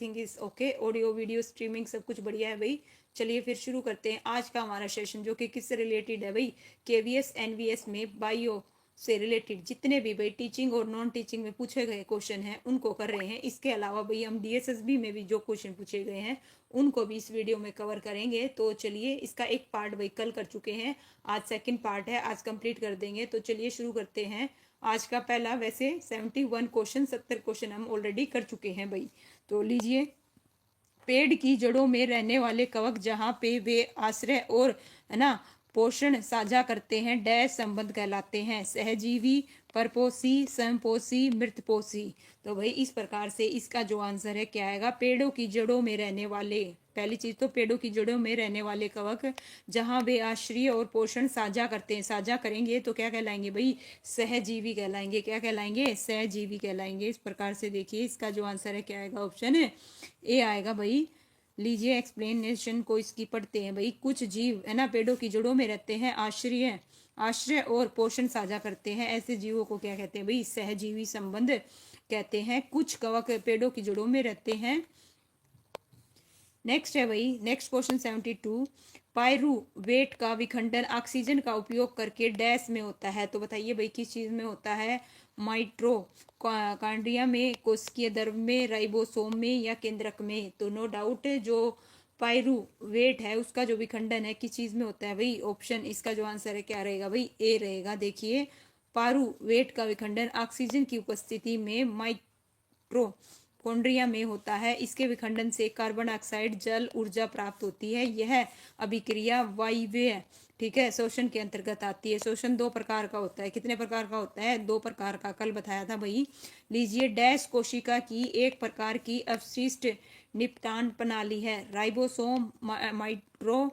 Thing is okay. Audio video streaming सब कुछ बढ़िया है भाई। चलिए फिर शुरू करते हैं आज का हमारा सेशन, जो कि किससे रिलेटेड है भाई? केवीएस एनवीएस में बायो से रिलेटेड जितने भी भाई टीचिंग और नॉन टीचिंग में पूछे गए क्वेश्चन हैं उनको कर रहे हैं। इसके अलावा भाई हम डीएसएसबी में भी जो क्वेश्चन पूछे गए हैं उनको भी इस वीडियो में कवर करेंगे। तो चलिए, इसका एक पार्ट भाई कल कर चुके हैं, आज सेकंड पार्ट है, आज कंप्लीट कर देंगे। तो चलिए शुरू करते हैं आज का पहला। वैसे 71 क्वेश्चन 70 क्वेश्चन हम ऑलरेडी कर चुके हैं भाई। तो लीजिए, पेड़ की जड़ों में रहने वाले कवक जहाँ पे वे आश्रय और है ना पोषण साझा करते हैं डैश संबंध कहलाते हैं? सहजीवी, परपोषी, समपोषी, मृतपोषी। तो भाई इस प्रकार से इसका जो आंसर है क्या आएगा? पेड़ों की जड़ों में रहने वाले, पहली चीज तो पेड़ों की जड़ों में रहने वाले कवक जहाँ वे आश्रय और पोषण साझा करते हैं, साझा करेंगे तो क्या कहलाएंगे भाई? सहजीवी कहलाएंगे। क्या कहलाएंगे? सहजीवी कहलाएंगे। इस प्रकार से देखिए इसका जो आंसर है क्या आएगा? ऑप्शन है ए आएगा भाई। लीजिए एक्सप्लेनेशन को इसकी पढ़ते हैं भाई। कुछ जीव है ना पेड़ों की जड़ों में रहते हैं, आश्रय आश्रय और पोषण साझा करते हैं, ऐसे जीवों को क्या कहते हैं भाई? सहजीवी संबंध कहते हैं। कुछ कवक पेड़ों की जड़ों में रहते हैं। नेक्स्ट है भाई, नेक्स्ट क्वेश्चन 72। पायरुवेट का विखंडन ऑक्सीजन का उपयोग करके डैश में होता है? तो बताइए भाई किस चीज में होता है? माइटोकॉन्ड्रिया में, कोशिकीय द्रव में, राइबोसोम में या केंद्रक में? तो नो डाउट जो पायरुवेट है उसका जो विखंडन है किस चीज में होता है भाई? ऑप्शन, इसका जो आंसर है क्या रहेगा भाई? ए रहेगा। देखिए, पायरुवेट का विखंडन ऑक्सीजन की उपस्थिति में माइक्रो कॉन्ड्रिया में होता है। इसके विखंडन से कार्बन डाइऑक्साइड जल ऊर्जा प्राप्त होती है। यह अभिक्रिया वायवीय, ठीक है, शोषण के अंतर्गत आती है। शोषण दो प्रकार का होता है। कितने प्रकार का होता है? दो प्रकार का, कल बताया था भाई। लीजिए, डैश कोशिका की एक प्रकार की अवशिष्ट निपटान प्रणाली है? राइबोसोम, माइक्रो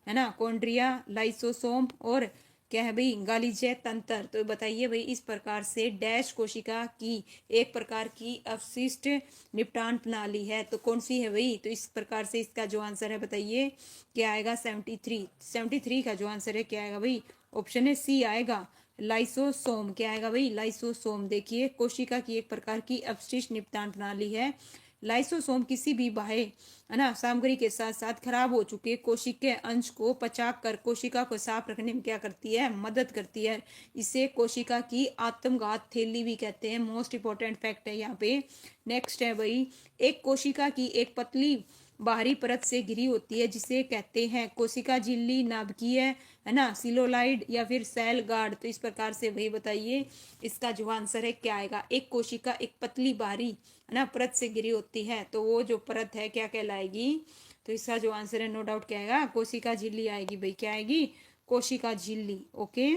है ना कॉन्ड्रिया, लाइसोसोम और क्या है भाई? गालीजे तंत्र। तो बताइए भाई इस प्रकार से डैश कोशिका की एक प्रकार की अवशिष्ट निपटान प्रणाली है, तो कौन सी है भाई? तो इस प्रकार से इसका जो आंसर है बताइए क्या आएगा? 73। 73 का जो आंसर है क्या आएगा भाई? ऑप्शन है सी आएगा, लाइसोसोम। क्या आएगा भाई? लाइसोसोम। देखिए, कोशिका की एक प्रकार की अपशिष्ट निपटान प्रणाली है। लाइसोसोम किसी भी बाह्य है ना सामग्री के साथ साथ खराब हो चुके कोशिकीय अंश को पचाक कर कोशिका को साफ रखने में क्या करती है? मदद करती है। इसे कोशिका की आत्मघात थैली भी कहते हैं। मोस्ट इंपॉर्टेंट फैक्ट है यहाँ पे। नेक्स्ट है भाई, एक कोशिका की एक पतली बाहरी परत से घिरी होती है जिसे कहते हैं कोशिका झिल्ली, नाभिकीय है ना सिलोलाइड या फिर सेल गार्ड। तो इस प्रकार से भाई बताइए इसका जो आंसर है क्या आएगा? एक कोशिका एक पतली बाहरी है ना परत से घिरी होती है, तो वो जो परत है क्या कहलाएगी? तो इसका जो आंसर है नो डाउट क्या आएगा? कोशिका झिल्ली आएगी भाई। क्या आएगी? कोशिका झिल्ली। ओके।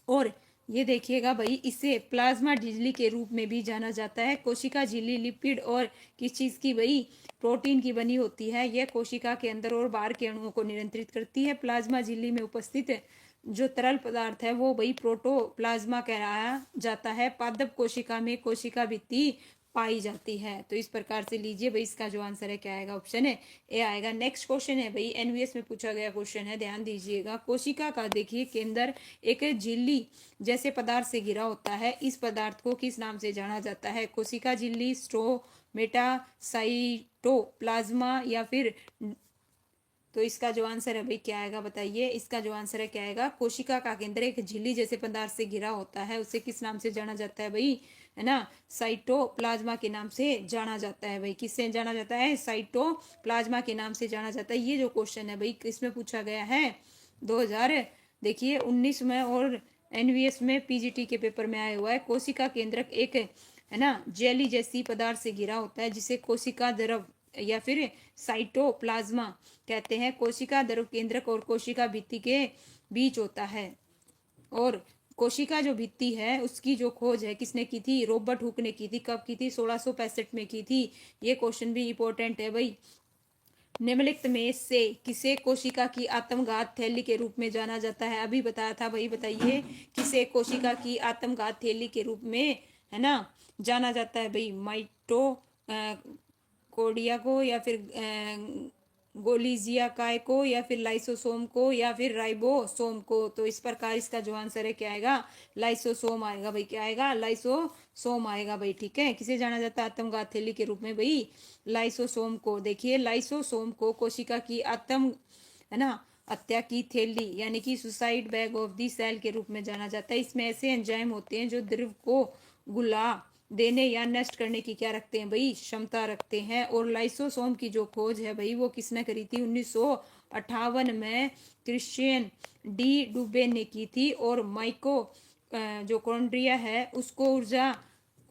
और ये देखिएगा भाई, इसे प्लाज्मा झिल्ली के रूप में भी जाना जाता है। कोशिका झिल्ली लिपिड और किस चीज की भाई? प्रोटीन की बनी होती है। यह कोशिका के अंदर और बाहर के अणुओं को नियंत्रित करती है। प्लाज्मा झिल्ली में उपस्थित जो तरल पदार्थ है वो भाई प्रोटोप्लाज्मा कहलाया जाता है। पादप कोशिका में कोशिका भित्ति पाई जाती है। तो इस प्रकार से लीजिए भाई इसका जो आंसर है क्या आएगा? ऑप्शन है ए आएगा। नेक्स्ट क्वेश्चन है भाई, एनवीएस में पूछा गया क्वेश्चन है, ध्यान दीजिएगा। कोशिका का देखिए केंद्र एक झिल्ली जैसे पदार्थ से घिरा होता है। इस पदार्थ को किस नाम से जाना जाता है? कोशिका झिल्ली, स्ट्रोमेटा, साइटोप्लाज्मा या फिर? तो इसका जो आंसर है भाई क्या आएगा बताइए? इसका जो आंसर है क्या आएगा? कोशिका का केंद्र एक झिल्ली जैसे पदार्थ से घिरा होता है, उसे किस नाम से जाना जाता है भाई? है ना, साइटोप्लाज्मा के नाम से जाना जाता है भाई। किससे जाना जाता है? साइटोप्लाज्मा के नाम से जाना जाता है। ये जो क्वेश्चन है भाई किसमें पूछा गया है? 2000 देखिए 19 में और एनवीएस में पीजीटी के पेपर में आया हुआ है। कोशिका केंद्रक एक है ना जेली जैसी पदार्थ से घिरा होता है जिसे कोशिका द्रव या फिर साइटोप्लाज्मा कहते हैं। कोशिका द्रव केंद्रक और कोशिका भित्ति के बीच होता है। और कोशिका जो भित्ति है उसकी जो खोज है किसने की थी? रॉबर्ट हुक ने की थी। कब की थी? 1665 में की थी। ये क्वेश्चन भी इंपॉर्टेंट है भाई। निम्नलिखित में से किसे कोशिका की आत्मघात थैली के रूप में जाना जाता है? अभी बताया था भाई, बताइए किसे कोशिका की आत्मघात थैली के रूप में है ना जाना जाता है भाई? माइटो कोडिया को या फिर गोलीजिया काय को या फिर लाइसोसोम को या फिर राइबोसोम को? तो इस प्रकार इसका जो आंसर है क्या आएगा? लाइसोसोम आएगा भाई। क्या आएगा? लाइसोसोम सोम आएगा भाई। ठीक है, किसे जाना जाता है आत्मघात थैली के रूप में भाई? लाइसोसोम को। देखिए लाइसोसोम को कोशिका की आत्म, है ना, हत्या की थैली यानी कि suicide bag of the cell के रूप में जाना जाता है। इसमें ऐसे एंजाइम होते हैं जो द्रव को गुला देने या नष्ट करने की क्या रखते हैं भाई? क्षमता रखते हैं। और लाइसोसोम की जो खोज है भाई वो किसने करी थी? 1958 में क्रिश्चियन डी डुबे ने की थी। और माइको जो कॉन्ड्रिया है उसको ऊर्जा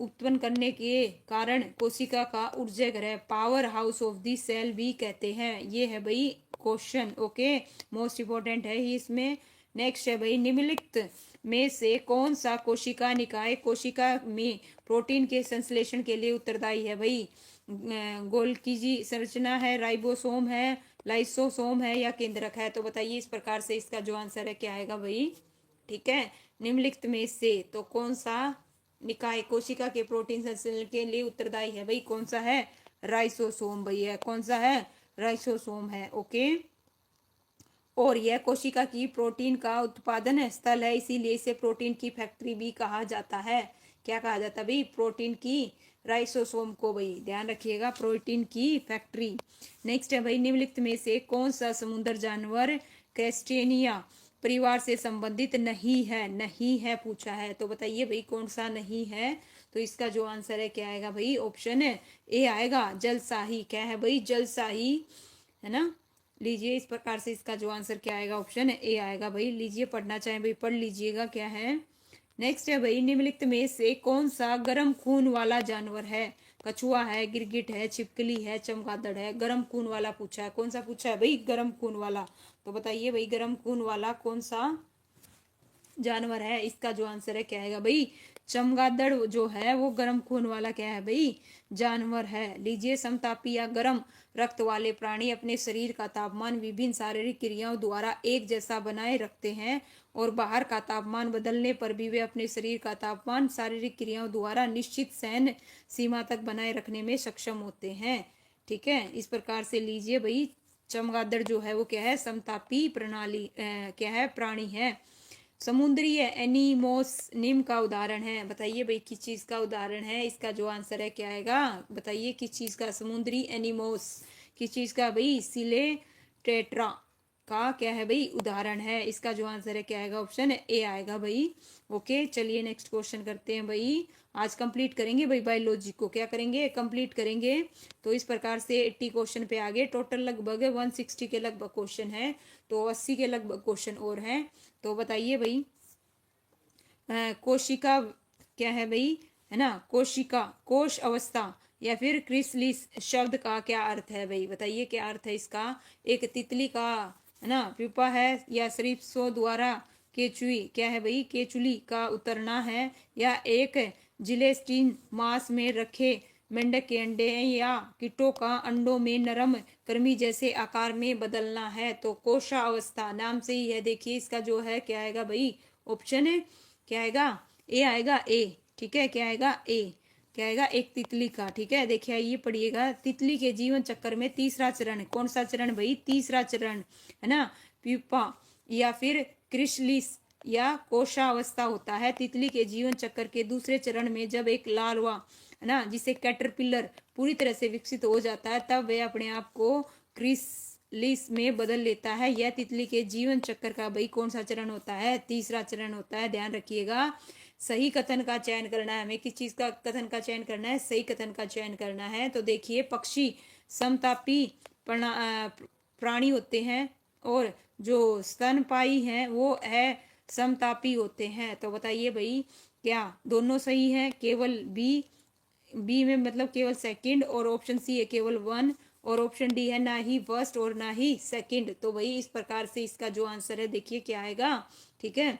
उत्पन्न करने के कारण कोशिका का ऊर्जा ग्रह power house of the cell भी कहते हैं। ये है भाई क्वेश्चन। ओके, मोस्ट इंपॉर्टेंट है ये इसमें। नेक्स्ट है भाई, निम्नलिखित में से कौन सा कोशिका निकाय कोशिका में प्रोटीन के संश्लेषण के लिए उत्तरदायी है भाई? गोल्गी संरचना है, राइबोसोम है, लाइसोसोम है या केंद्रक है? तो बताइए इस प्रकार से इसका जो आंसर है क्या आएगा भाई? ठीक है, निम्नलिखित में से तो कौन सा निकाय कोशिका के प्रोटीन संश्लेषण के लिए उत्तरदायी है भाई? कौन सा है? राइसोसोम भाई है। कौन सा है? राइसोसोम है। ओके, और यह कोशिका की प्रोटीन का उत्पादन स्थल है, इसीलिए इसे प्रोटीन की फैक्ट्री भी कहा जाता है। क्या कहा जाता है भाई? प्रोटीन की, राइसोसोम को भाई ध्यान रखिएगा, प्रोटीन की फैक्ट्री। नेक्स्ट है भाई, निम्नलिखित में से कौन सा समुद्र जानवर क्रस्टेनिया परिवार से संबंधित नहीं है? नहीं है पूछा है, तो बताइए भाई कौन सा नहीं है? तो इसका जो आंसर है क्या आएगा भाई? ऑप्शन है ए आएगा, जलसाही। क्या है भाई? जलसाही, है ना। लीजिए इस प्रकार से इसका जो आंसर क्या आएगा? ऑप्शन ए आएगा भाई। लीजिए, पढ़ना चाहें भाई पढ़ लीजिएगा क्या है। नेक्स्ट है भाई, निम्नलिखित में से कौन सा गर्म खून वाला जानवर है? कछुआ है, गिरगिट है, छिपकली है, चमगादड़ है? गर्म खून वाला पूछा है। कौन सा पूछा है भाई? गर्म खून वाला। तो बताइए भाई गर्म खून वाला कौन सा जानवर है? इसका जो आंसर है क्या आएगा भाई? चमगादड़ जो है वो गर्म खून वाला क्या है भाई? जानवर है। लीजिए, समतापी या गर्म रक्त वाले प्राणी अपने शरीर का तापमान विभिन्न शारीरिक क्रियाओं द्वारा एक जैसा बनाए रखते हैं और बाहर का तापमान बदलने पर भी वे अपने शरीर का तापमान शारीरिक क्रियाओं द्वारा निश्चित सहन सीमा तक बनाए रखने में सक्षम होते हैं। ठीक है, इस प्रकार से लीजिए भाई चमगादड़ जो है वो क्या है? समतापी प्रणाली क्या है? प्राणी है। समुद्री एनीमोस निम्न का उदाहरण है। बताइए भाई किस चीज का उदाहरण है? इसका जो आंसर है क्या आएगा? बताइए किस चीज का? समुद्री एनीमोस किस चीज का भाई? सिले टेट्रा का क्या है भाई? उदाहरण है। इसका जो आंसर है क्या आएगा? ऑप्शन ए आएगा भाई। ओके, चलिए नेक्स्ट क्वेश्चन करते हैं भाई। आज कंप्लीट करेंगे भाई बायोलॉजी को। क्या करेंगे? कंप्लीट करेंगे। तो इस प्रकार से 80 क्वेश्चन पे आगे, टोटल लगभग 160 के लगभग क्वेश्चन है, तो 80 के लगभग क्वेश्चन और हैं। तो बताइए भाई कोशिका क्या है भाई? है ना, कोशिका, कोश अवस्था या फिर क्रिसलिस शब्द का क्या अर्थ है भाई? बताइए क्या अर्थ है इसका? एक तितली का, है ना, प्यूपा है, या सिर्फ सो द्वारा केचुई क्या है भाई? केचुली का उतरना है, या एक जिलेस्टीन मांस में रखे मेंढक के अंडे हैं, या कीटों का अंडों में नरम कृमि जैसे आकार में बदलना है? तो कोशा अवस्था नाम से ही है। देखिए इसका जो है क्या आएगा भाई? ऑप्शन है क्या आएगा? ए आएगा, ए। ठीक है, क्या आएगा? ए। क्या आएगा? एक तितली का। ठीक है, देखिए ये पढ़िएगा, तितली के जीवन चक्र में तीसरा चरण, कौन सा चरण भाई? तीसरा चरण, है ना, प्यूपा या फिर क्रिसलिस या कोशावस्था होता है। तितली के जीवन चक्र के दूसरे चरण में जब एक लार्वा, है ना, जिसे कैटरपिलर पूरी तरह से विकसित हो जाता है, तब वह अपने आप को क्रिसलिस में बदल लेता है। यह तितली के जीवन चक्र का भाई कौन सा चरण होता है? तीसरा चरण होता है। ध्यान रखिएगा, सही कथन का चयन करना है हमें। किस चीज का कथन का चयन करना है? सही कथन का चयन करना है। तो देखिए, पक्षी समतापी प्राणी होते हैं और जो स्तनपायी हैं वो है समतापी होते हैं। तो बताइए भाई क्या दोनों सही है? केवल बी में मतलब केवल सेकंड, और ऑप्शन सी है केवल वन, और ऑप्शन डी है ना ही फर्स्ट और ना ही सेकंड। तो भाई इस प्रकार से इसका जो आंसर है देखिए क्या आएगा। ठीक है,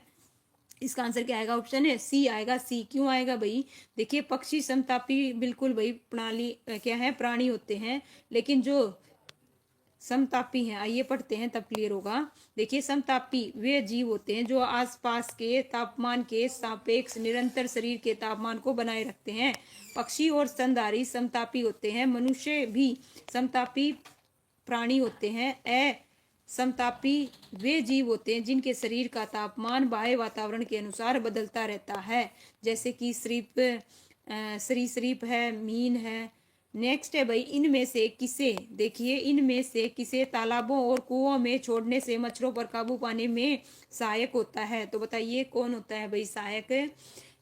इसका आंसर क्या आएगा? ऑप्शन है सी आएगा। सी क्यों आएगा भाई? देखिए पक्षी समतापी बिल्कुल भाई प्रणाली क्या है? प्राणी होते हैं, लेकिन जो समतापी हैं, आइए पढ़ते हैं तब क्लियर होगा। देखिए समतापी वे जीव होते हैं जो आसपास के तापमान के सापेक्ष निरंतर शरीर के तापमान को बनाए रखते हैं। पक्षी और स्तनधारी समतापी होते हैं। मनुष्य भी समतापी प्राणी होते हैं। समतापी वे जीव होते हैं जिनके शरीर का तापमान बाह्य वातावरण के अनुसार बदलता रहता है, जैसे कि सिर्फ सरीसृप है, मीन है। नेक्स्ट है भाई, इनमें से किसे, देखिए इनमें से किसे तालाबों और कुओं में छोड़ने से मच्छरों पर काबू पाने में सहायक होता है। तो बताइए कौन होता है भाई सहायक।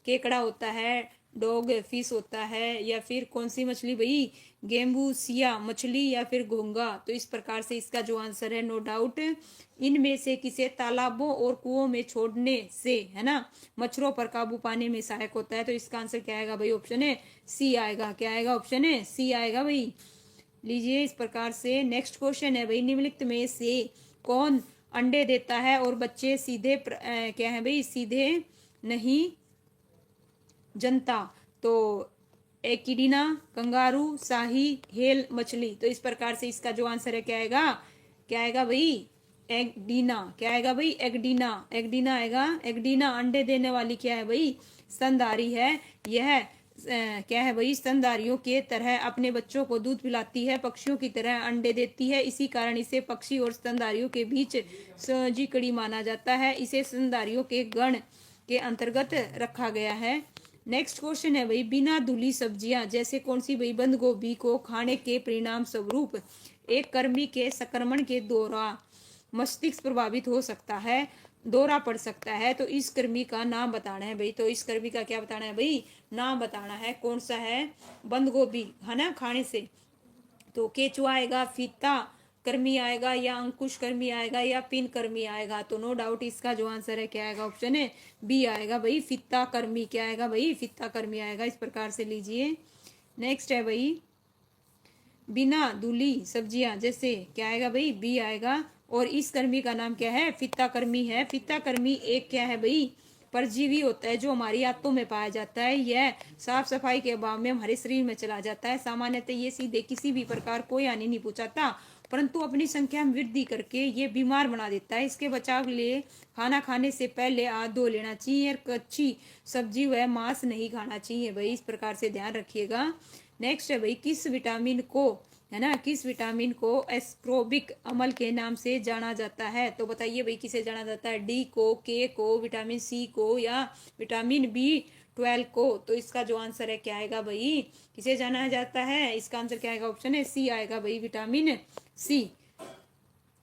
केकड़ा होता है, डॉग फिश होता है, या फिर कौन सी मछली भाई, गेम्बूसिया मछली, या फिर घोंगा। तो इस प्रकार से इसका जो आंसर है नो डाउट इनमें से किसे तालाबों और कुओं में छोड़ने से, है ना, मच्छरों पर काबू पाने में सहायक होता है। तो इसका आंसर क्या आएगा भाई, ऑप्शन है सी आएगा। क्या आएगा, ऑप्शन है सी आएगा भाई। लीजिए इस प्रकार से नेक्स्ट क्वेश्चन है भाई, निम्नलिखित में से कौन अंडे देता है और बच्चे सीधे क्या है भाई, सीधे नहीं जनता। तो एकिडीना, कंगारू, शाही, हेल मछली। तो इस प्रकार से इसका जो आंसर है क्या आएगा, क्या आएगा भाई, एगडीना। क्या आएगा भाई, एगडीना, एगडीना आएगा। एगडीना अंडे देने वाली क्या है भाई, स्तनधारी है। यह क्या है भाई, स्तनधारियों के तरह अपने बच्चों को दूध पिलाती है, पक्षियों की तरह अंडे देती है। इसी कारण इसे पक्षी और स्तनधारियों के बीच सहजी कड़ी माना जाता है। इसे स्तनधारियों के गण के अंतर्गत रखा गया है। नेक्स्ट क्वेश्चन है भाई, बिना धुली सब्जियां जैसे कौन सी भाई, बंद गोभी को खाने के परिणाम स्वरूप एक कृमि के संक्रमण के दौरान मस्तिष्क प्रभावित हो सकता है, दौरा पड़ सकता है। तो इस कृमि का नाम बताना है भाई। तो इस कृमि का क्या बताना है भाई, नाम बताना है। कौन सा है, बंद गोभी है ना खाने से। तो केचुआ आएगा, फीता कर्मी आएगा, या अंकुश कर्मी आएगा, या पिन कर्मी आएगा। तो नो डाउट इसका जो आंसर है क्या आएगा, ऑप्शन है बी आएगा भाई, फित्ता कर्मी। क्या आएगा भाई, फित्ता कर्मी आएगा। इस प्रकार से लीजिए नेक्स्ट है भाई, बिना धुली सब्जियां जैसे क्या आएगा भाई, बी आएगा। और इस कर्मी का नाम क्या है, फित्ता कर्मी है। फित्ता कर्मी एक क्या है भाई, परजीवी होता है जो हमारी आंतों में पाया जाता है। यह साफ सफाई के अभाव में हमारे शरीर में चला जाता है। सामान्यतः ये सीधे किसी भी प्रकार कोई हानि नहीं पहुंचाता, परंतु अपनी संख्या में वृद्धि करके ये बीमार बना देता है। इसके बचाव के लिए खाना खाने से पहले हाथ धो लेना चाहिए और कच्ची सब्जी व मांस नहीं खाना चाहिए भाई। इस प्रकार से ध्यान रखिएगा। नेक्स्ट है भाई, किस विटामिन को, है ना, किस विटामिन को एस्क्रोबिक अम्ल के नाम से जाना जाता है। तो बताइए भाई किसे जाना जाता है, डी को, के को, विटामिन सी को, या विटामिन B12 को। तो इसका जो आंसर है क्या आएगा भाई, किसे जाना जाता है, इसका आंसर क्या आएगा, ऑप्शन है सी आएगा भाई, विटामिन सी।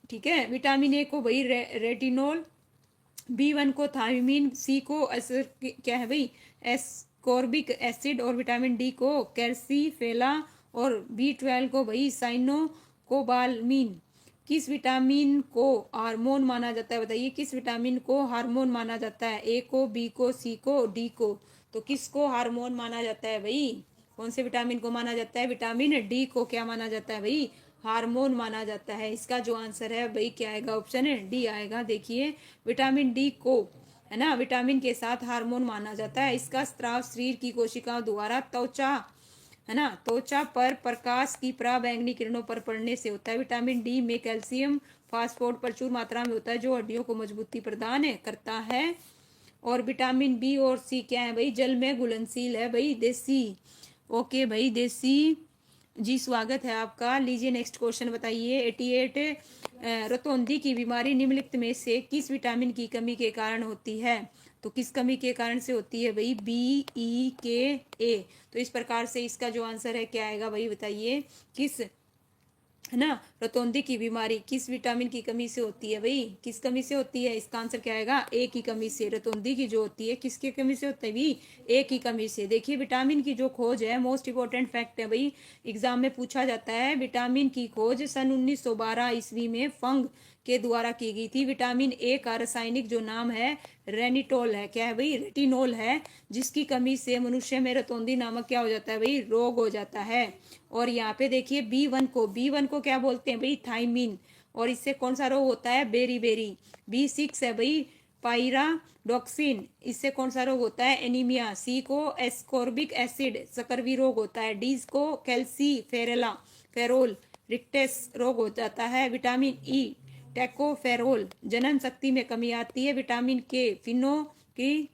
ठीक है, विटामिन ए को भाई रेटिनोल, B1 को थायमिन, सी को क्या है भाई, एस्कॉर्बिक एसिड, और विटामिन डी को कैल्सीफेला, और B12 को भाई साइनोकोबालमीन। किस विटामिन को हार्मोन माना जाता है, बताइए किस विटामिन को हार्मोन माना जाता है, ए को, बी को, सी को, डी को। तो किसको हार्मोन माना जाता है भाई, कौन से विटामिन को माना जाता है, विटामिन डी को क्या माना जाता है भाई, हार्मोन माना जाता है। इसका जो आंसर है भाई क्या आएगा, ऑप्शन है डी आएगा। देखिए विटामिन डी को, है ना, विटामिन के साथ हार्मोन माना जाता है। इसका स्त्राव शरीर की कोशिकाओं द्वारा त्वचा, है ना, त्वचा पर प्रकाश की पराबैंगनी किरणों पर पड़ने से होता है। विटामिन डी में कैल्शियम फास्फोरेट प्रचुर मात्रा में होता है जो हड्डियों को मजबूती प्रदान करता है। और विटामिन बी और सी क्या है भाई, जल में घुलनशील है भाई, देसी। ओके भाई देसी जी, स्वागत है आपका। लीजिए नेक्स्ट क्वेश्चन बताइए, 88 रतौंधी की बीमारी निम्नलिखित में से किस विटामिन की कमी के कारण होती है। तो किस कमी के कारण से होती है भाई, B, E, K, A। तो इस प्रकार से इसका जो आंसर है क्या आएगा भाई, बताइए किस, है ना, रतौंधी की बीमारी किस विटामिन की कमी से होती है भाई, किस कमी से होती है। इसका आंसर क्या आएगा, ए की कमी से। रतौंधी की जो होती है किसकी कमी से होती है भाई, ए की कमी से। देखिए विटामिन की जो खोज है, मोस्ट इंपोर्टेंट फैक्ट है भाई, एग्जाम में पूछा जाता है। विटामिन की खोज सन 1912 ईस्वी में फंग के द्वारा की गई थी। विटामिन ए का रासायनिक जो नाम है रेनिटोल है, क्या है भाई, रेटिनोल है, जिसकी कमी से मनुष्य में रतौंधी नामक क्या हो जाता है भाई, रोग हो जाता है। और यहाँ पे देखिए B1 को क्या बोलते हैं भाई, थाइमिन। और इससे कौन सा रोग होता है, बेरी। B6 है भाई, पायराडॉक्सिन, इससे कौन सा रोग होता है, एनीमिया। सी को एस्कॉर्बिक एसिड, सकरवी रोग होता है। डी को फेरोल रिक्टेस रोग हो जाता है। विटामिन ई टेकोफेरोल, जनन शक्ति में कमी आती है। विटामिन के फिनो की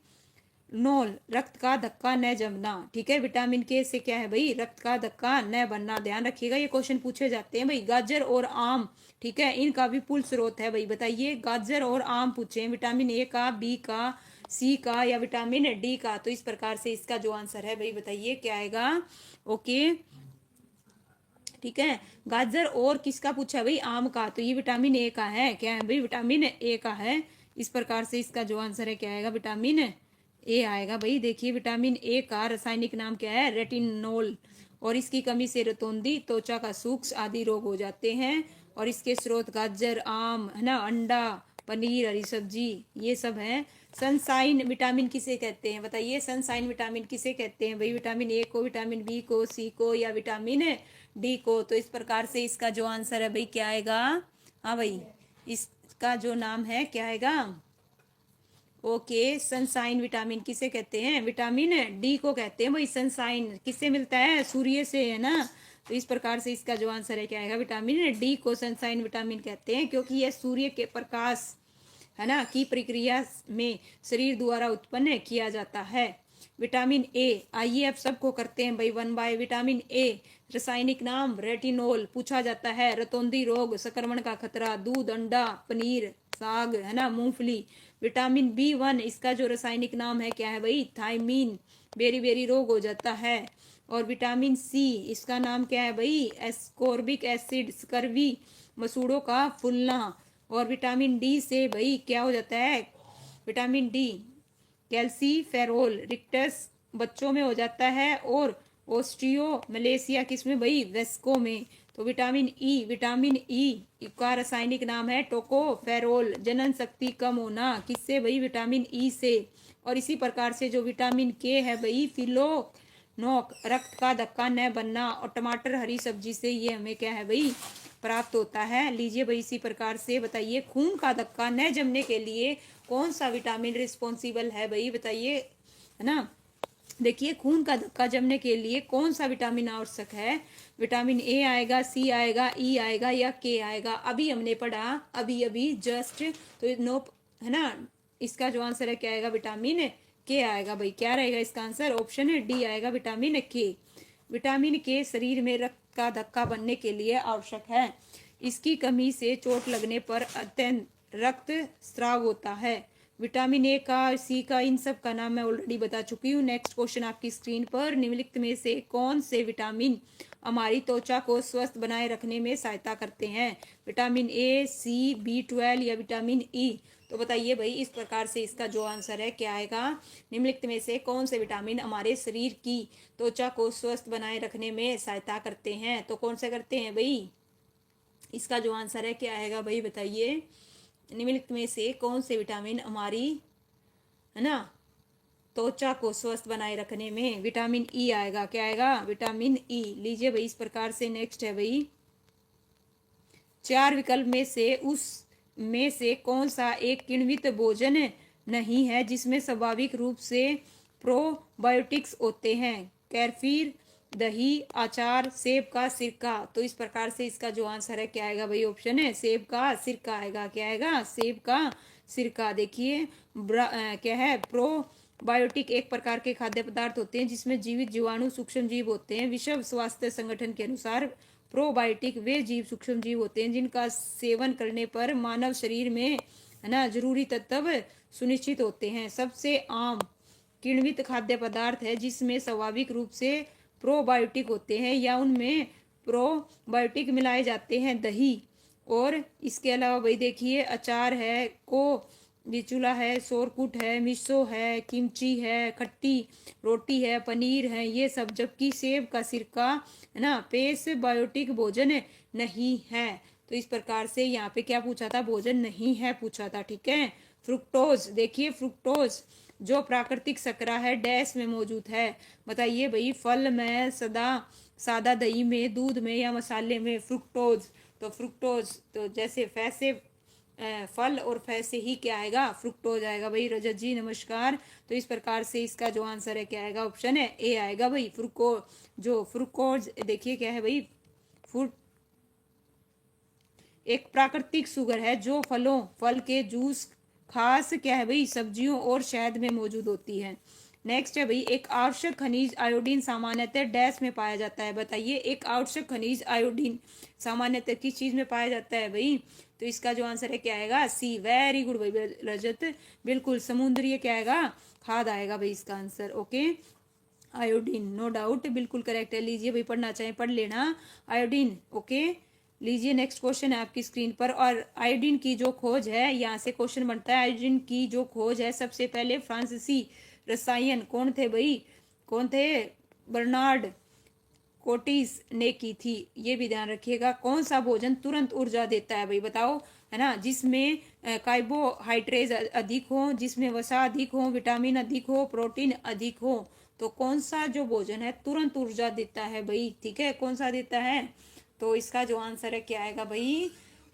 नोल, रक्त का धक्का न जमना। ठीक है, विटामिन के से क्या है भाई, रक्त का धक्का न बनना। ध्यान रखिएगा, ये क्वेश्चन पूछे जाते हैं भाई। गाजर और आम, ठीक है, इनका भी पुल स्रोत है भाई। बताइए गाजर और आम पूछे, विटामिन ए का, बी का, सी का या विटामिन डी का? तो इस प्रकार से इसका जो आंसर है भाई बताइए क्या आएगा। ओके ठीक है। गाजर और किसका पूछा भाई? आम का। तो ये विटामिन ए का है। क्या है भाई? विटामिन ए का है। इस प्रकार से इसका जो आंसर है क्या आएगा? विटामिन ए आएगा भाई। देखिए विटामिन ए का रासायनिक नाम क्या है? रेटिनोल। और इसकी कमी से रतौंधी, त्वचा का सूक्ष्म आदि रोग हो जाते हैं। और इसके स्रोत गाजर, आम है ना, अंडा, पनीर, हरी सब्जी, ये सब है। सनसाइन विटामिन किसे कहते हैं बताइए? सनसाइन विटामिन किसे कहते हैं भाई? विटामिन ए को, विटामिन बी को, सी को या विटामिन डी को? तो इस प्रकार से इसका जो आंसर है भाई क्या आएगा? हाँ भाई इसका जो नाम है क्या आएगा? ओके सनसाइन विटामिन किसे कहते हैं? विटामिन डी को कहते हैं भाई। सनसाइन किससे मिलता है? सूर्य से, है ना। तो इस प्रकार से इसका जो आंसर है क्या आएगा? विटामिन डी को सनसाइन विटामिन कहते हैं, क्योंकि यह सूर्य के प्रकाश, है ना, की प्रक्रिया में शरीर द्वारा उत्पन्न किया जाता है। विटामिन ए, आइए अब सबको करते हैं भाई वन बाय। विटामिन ए रासायनिक नाम रेटिनोल पूछा जाता है। रतौंधी रोग, संक्रमण का खतरा, दूध, अंडा, पनीर, साग, है ना, मूंगफली। विटामिन बी वन, इसका जो रासायनिक नाम है क्या है भाई? थायमीन, बेरी बेरी रोग हो जाता है। और विटामिन सी, इसका नाम क्या है भाई? एस्कॉर्बिक एसिड, स्कर्वी, मसूड़ों का फूलना। और विटामिन डी से भाई क्या हो जाता है? विटामिन डी कैल्सीफेरोल, रिक्टस बच्चों में हो जाता है। और ऑस्ट्रियो मलेशिया किसमें भाई? वेस्को में। तो विटामिन ई का रासायनिक नाम है टोकोफेरोल, जनन शक्ति कम होना, किससे भाई? विटामिन ई से। और इसी प्रकार से जो विटामिन के है भाई, फिलोनोक, रक्त का धक्का न बनना। और टमाटर, हरी सब्जी से ये हमें क्या है भाई? प्राप्त होता है। लीजिए भाई इसी प्रकार से बताइए, खून का धक्का न जमने के लिए कौन सा विटामिन रिस्पॉन्सिबल है भाई बताइए, है ना। देखिए खून का धक्का जमने के लिए कौन सा विटामिन आवश्यक है? विटामिन ए आएगा, सी आएगा, ई आएगा या के आएगा? अभी हमने पढ़ा, अभी अभी जस्ट। तो नो, है ना। इसका जो आंसर है क्या आएगा? विटामिन के आएगा भाई। क्या रहेगा इसका आंसर? ऑप्शन है डी आएगा, विटामिन के। विटामिन के शरीर में रक्त का धक्का बनने के लिए आवश्यक है। इसकी कमी से चोट लगने पर अत्यंत रक्त स्राव होता है। विटामिन ए का, सी का, इन सब का नाम मैं ऑलरेडी बता चुकी हूँ। नेक्स्ट क्वेश्चन आपकी स्क्रीन पर, निम्नलिखित में से कौन से विटामिन हमारी त्वचा को स्वस्थ बनाए रखने में सहायता करते हैं? विटामिन ए, सी, बी12 या विटामिन ई? तो बताइए भाई इस प्रकार से इसका जो आंसर है क्या आएगा? निम्नलिखित में से कौन से विटामिन हमारे शरीर की त्वचा को स्वस्थ बनाए रखने में सहायता करते हैं? तो कौन से करते हैं भाई? इसका जो आंसर है क्या आएगा भाई बताइए? निम्नलिखित में से कौन से विटामिन हमारी, है ना, त्वचा को स्वस्थ बनाए रखने में? विटामिन ई आएगा। क्या आएगा? Vitamin E. लीजिए भाई इस प्रकार से नेक्स्ट है भाई, चार विकल्प में से उस में से कौन सा एक किण्वित भोजन नहीं है जिसमें स्वाभाविक रूप से प्रोबायोटिक्स होते हैं? कैरफीर, दही, अचार, सेब का सिरका? तो इस प्रकार से इसका जो आंसर है क्या आएगा भाई? ऑप्शन है सेब का सिरका आएगा। क्या आएगा? सेब का सिरका। देखिए क्या है? प्रोबायोटिक एक प्रकार के खाद्य पदार्थ होते हैं जिसमें जीवित जीवाणु सूक्ष्म जीव होते हैं। विश्व स्वास्थ्य संगठन के अनुसार प्रोबायोटिक वे जीव सूक्ष्म जीव होते हैं जिनका सेवन करने पर मानव शरीर में, है ना, जरूरी तत्व सुनिश्चित होते हैं। सबसे आम किण्वित खाद्य पदार्थ है जिसमें स्वाभाविक रूप से प्रोबायोटिक होते हैं या उनमें प्रोबायोटिक मिलाए जाते हैं, दही। और इसके अलावा भाई देखिए अचार है, को बिचूला है, शोरकुट है, मिसो है, किमची है, खट्टी रोटी है, पनीर है, ये सब। जबकि सेब का सिरका, है ना, पेस बायोटिक भोजन नहीं है। तो इस प्रकार से यहाँ पे क्या पूछा था? भोजन नहीं है पूछा था। ठीक है। फ्रुक्टोज, देखिए फ्रुक्टोज जो प्राकृतिक शर्करा है डैश में मौजूद है? बताइए भाई, फल में, सादा दही में, दूध में या मसाले में? फ्रुक्टोज। तो फ्रुक्टोज तो जैसे फैसे फल और फैसे ही क्या आएगा? फ्रुक्टोज आएगा भाई। रजत जी नमस्कार। तो इस प्रकार से इसका जो आंसर है क्या आएगा? ऑप्शन है ए आएगा भाई। फ्रुक्टोज देखिए क्या है भाई? फूड एक प्राकृतिक शुगर है जो फल के जूस, खास क्या है भाई? सब्जियों और शहद में मौजूद होती है। नेक्स्ट है भाई, एक आवश्यक खनिज आयोडीन सामान्यतः डैश में पाया जाता है, बताइए एक आवश्यक खनिज आयोडीन सामान्यतः किस चीज में पाया जाता है भाई? तो इसका जो आंसर है क्या आएगा? सी। वेरी गुड भाई रजत, बिल्कुल समुद्रीय क्या आएगा? खाद आएगा भाई इसका answer. Okay, iodine no doubt बिल्कुल करेक्ट है। लीजिए भाई, पढ़ना चाहे पढ़ लेना आयोडीन। ओके, लीजिए नेक्स्ट क्वेश्चन है आपकी स्क्रीन पर। और आयोडीन की जो खोज है, यहाँ से क्वेश्चन बनता है, आयोडीन की जो खोज है सबसे पहले फ्रांसीसी रसायन कौन थे भाई? कौन थे? बर्नार्ड कोटिस ने की थी, ये भी ध्यान रखिएगा। कौन सा भोजन तुरंत ऊर्जा देता है भाई? बताओ, है ना, जिसमें कार्बोहाइड्रेट अधिक हो, जिसमें वसा अधिक हो, विटामिन अधिक हो, प्रोटीन अधिक हो। तो कौन सा जो भोजन है तुरंत ऊर्जा देता है भाई? ठीक है, कौन सा देता है? तो इसका जो आंसर है क्या आएगा भाई?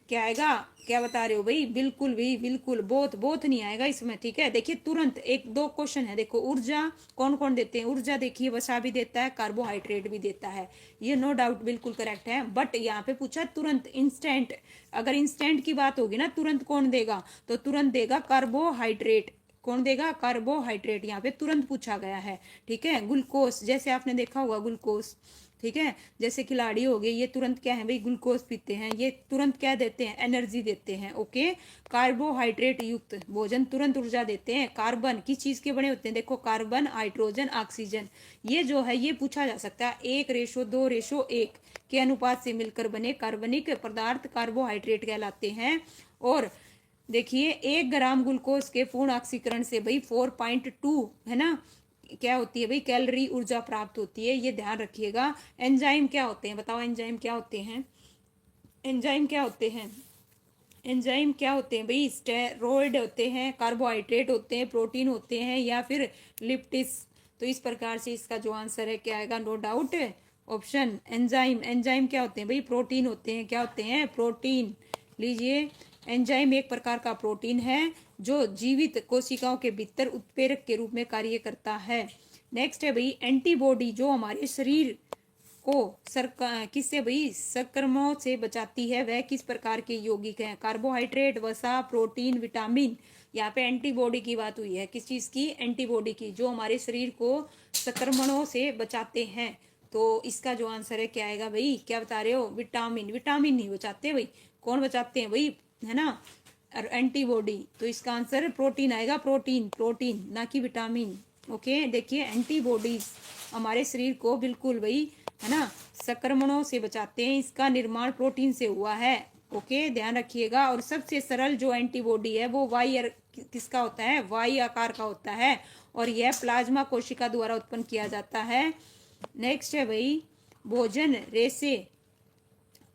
क्या आएगा? क्या बता रहे हो भाई? बिल्कुल भी बिल्कुल, बोथ बोथ नहीं आएगा इसमें। ठीक है, देखिए तुरंत एक दो क्वेश्चन है, देखो ऊर्जा कौन कौन देते हैं? ऊर्जा देखिए, वसा भी देता है, कार्बोहाइड्रेट भी देता है, ये नो डाउट बिल्कुल करेक्ट है। बट यहाँ पे पूछा तुरंत, इंस्टेंट। अगर इंस्टेंट की बात होगी ना, तुरंत कौन देगा? तो तुरंत देगा कार्बोहाइड्रेट। कौन देगा? कार्बोहाइड्रेट, यहाँ पे तुरंत पूछा गया है। ठीक है, ग्लूकोज, जैसे आपने देखा होगा ग्लूकोज, ठीक है, जैसे खिलाड़ी हो गए, ये तुरंत क्या है भाई? ग्लूकोज पीते हैं, ये तुरंत क्या देते हैं? एनर्जी देते हैं। ओके, कार्बोहाइड्रेट युक्त भोजन तुरंत ऊर्जा देते हैं। कार्बन किस चीज के बने होते हैं? देखो, कार्बन, हाइड्रोजन, ऑक्सीजन, ये जो है ये पूछा जा सकता है। 1:2:1 के अनुपात से मिलकर बने कार्बनिक पदार्थ कार्बोहाइड्रेट कहलाते हैं। और देखिए, 1 ग्राम ग्लूकोज के पूर्ण ऑक्सीकरण से भाई 4.2 है ना, क्या होती है भाई? कैलोरी ऊर्जा प्राप्त होती है, ये ध्यान रखिएगा। एंजाइम क्या होते हैं? बताओ, एंजाइम क्या होते हैं? एंजाइम क्या होते हैं? एंजाइम क्या होते हैं भाई? स्टेरॉइड होते हैं, कार्बोहाइड्रेट होते हैं, प्रोटीन होते हैं, या फिर लिपिड्स। तो इस प्रकार से इसका जो आंसर है क्या आएगा? No doubt option enzyme. Enzyme क्या होते हैं भाई? प्रोटीन होते हैं। क्या होते हैं? प्रोटीन। लीजिए, एंजाइम एक प्रकार का प्रोटीन है जो जीवित कोशिकाओं के भीतर उत्प्रेरक के रूप में कार्य करता है। नेक्स्ट है भाई, एंटीबॉडी जो हमारे शरीर को किससे भाई? संक्रमणों से बचाती है, वह किस प्रकार के यौगिक है? कार्बोहाइड्रेट, वसा, प्रोटीन, विटामिन। यहाँ पे एंटीबॉडी की बात हुई है, किस चीज की? एंटीबॉडी की, जो हमारे शरीर को संक्रमणों से बचाते हैं। तो इसका जो आंसर है क्या आएगा भाई? क्या बता रहे हो? विटामिन। विटामिन नहीं बचाते भाई, कौन बचाते हैं भाई? है ना, और एंटीबॉडी। तो इसका आंसर प्रोटीन आएगा, प्रोटीन, प्रोटीन, ना कि विटामिन। ओके, देखिए एंटीबॉडीज हमारे शरीर को बिल्कुल भाई, है ना, संक्रमणों से बचाते हैं, इसका निर्माण प्रोटीन से हुआ है। ओके, ध्यान रखिएगा। और सबसे सरल जो एंटीबॉडी है वो वाई किसका होता है? वाई आकार का होता है, और यह प्लाज्मा कोशिका द्वारा उत्पन्न किया जाता है। नेक्स्ट है भाई, भोजन रेशे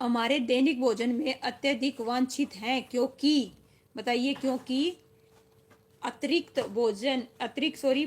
हमारे दैनिक भोजन में अत्यधिक वांछित हैं, क्योंकि, बताइए क्योंकि अतिरिक्त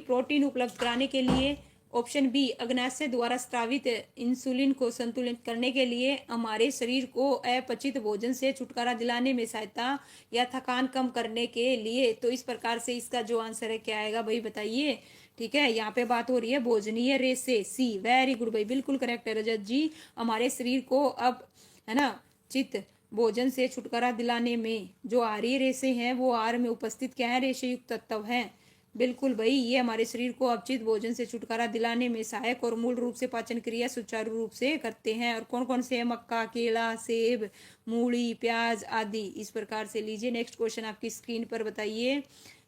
प्रोटीन उपलब्ध कराने के लिए। ऑप्शन बी, अग्नाशय द्वारा स्रावित इंसुलिन को संतुलित करने के लिए, हमारे शरीर को अपचित भोजन से छुटकारा दिलाने में सहायता, या थकान कम करने के लिए। तो इस प्रकार से इसका जो आंसर है क्या आएगा भाई? बताइए। ठीक है, यहाँ पे बात हो रही है भोजनीय रेशे, सी। वेरी गुड भाई, बिल्कुल करेक्ट है रजत जी। हमारे शरीर को अब, है ना, चित भोजन से छुटकारा दिलाने में जो आहारीय रेशे हैं वो आहार में उपस्थित क्या है? रेशे युक्त तत्व हैं। बिल्कुल भाई, ये हमारे शरीर को अपचित भोजन से छुटकारा दिलाने में सहायक और मूल रूप से पाचन क्रिया सुचारू रूप से करते हैं। और कौन कौन से हैं? मक्का, केला, सेब, मूली, प्याज आदि। इस प्रकार से लीजिए नेक्स्ट क्वेश्चन आपकी स्क्रीन पर, बताइए,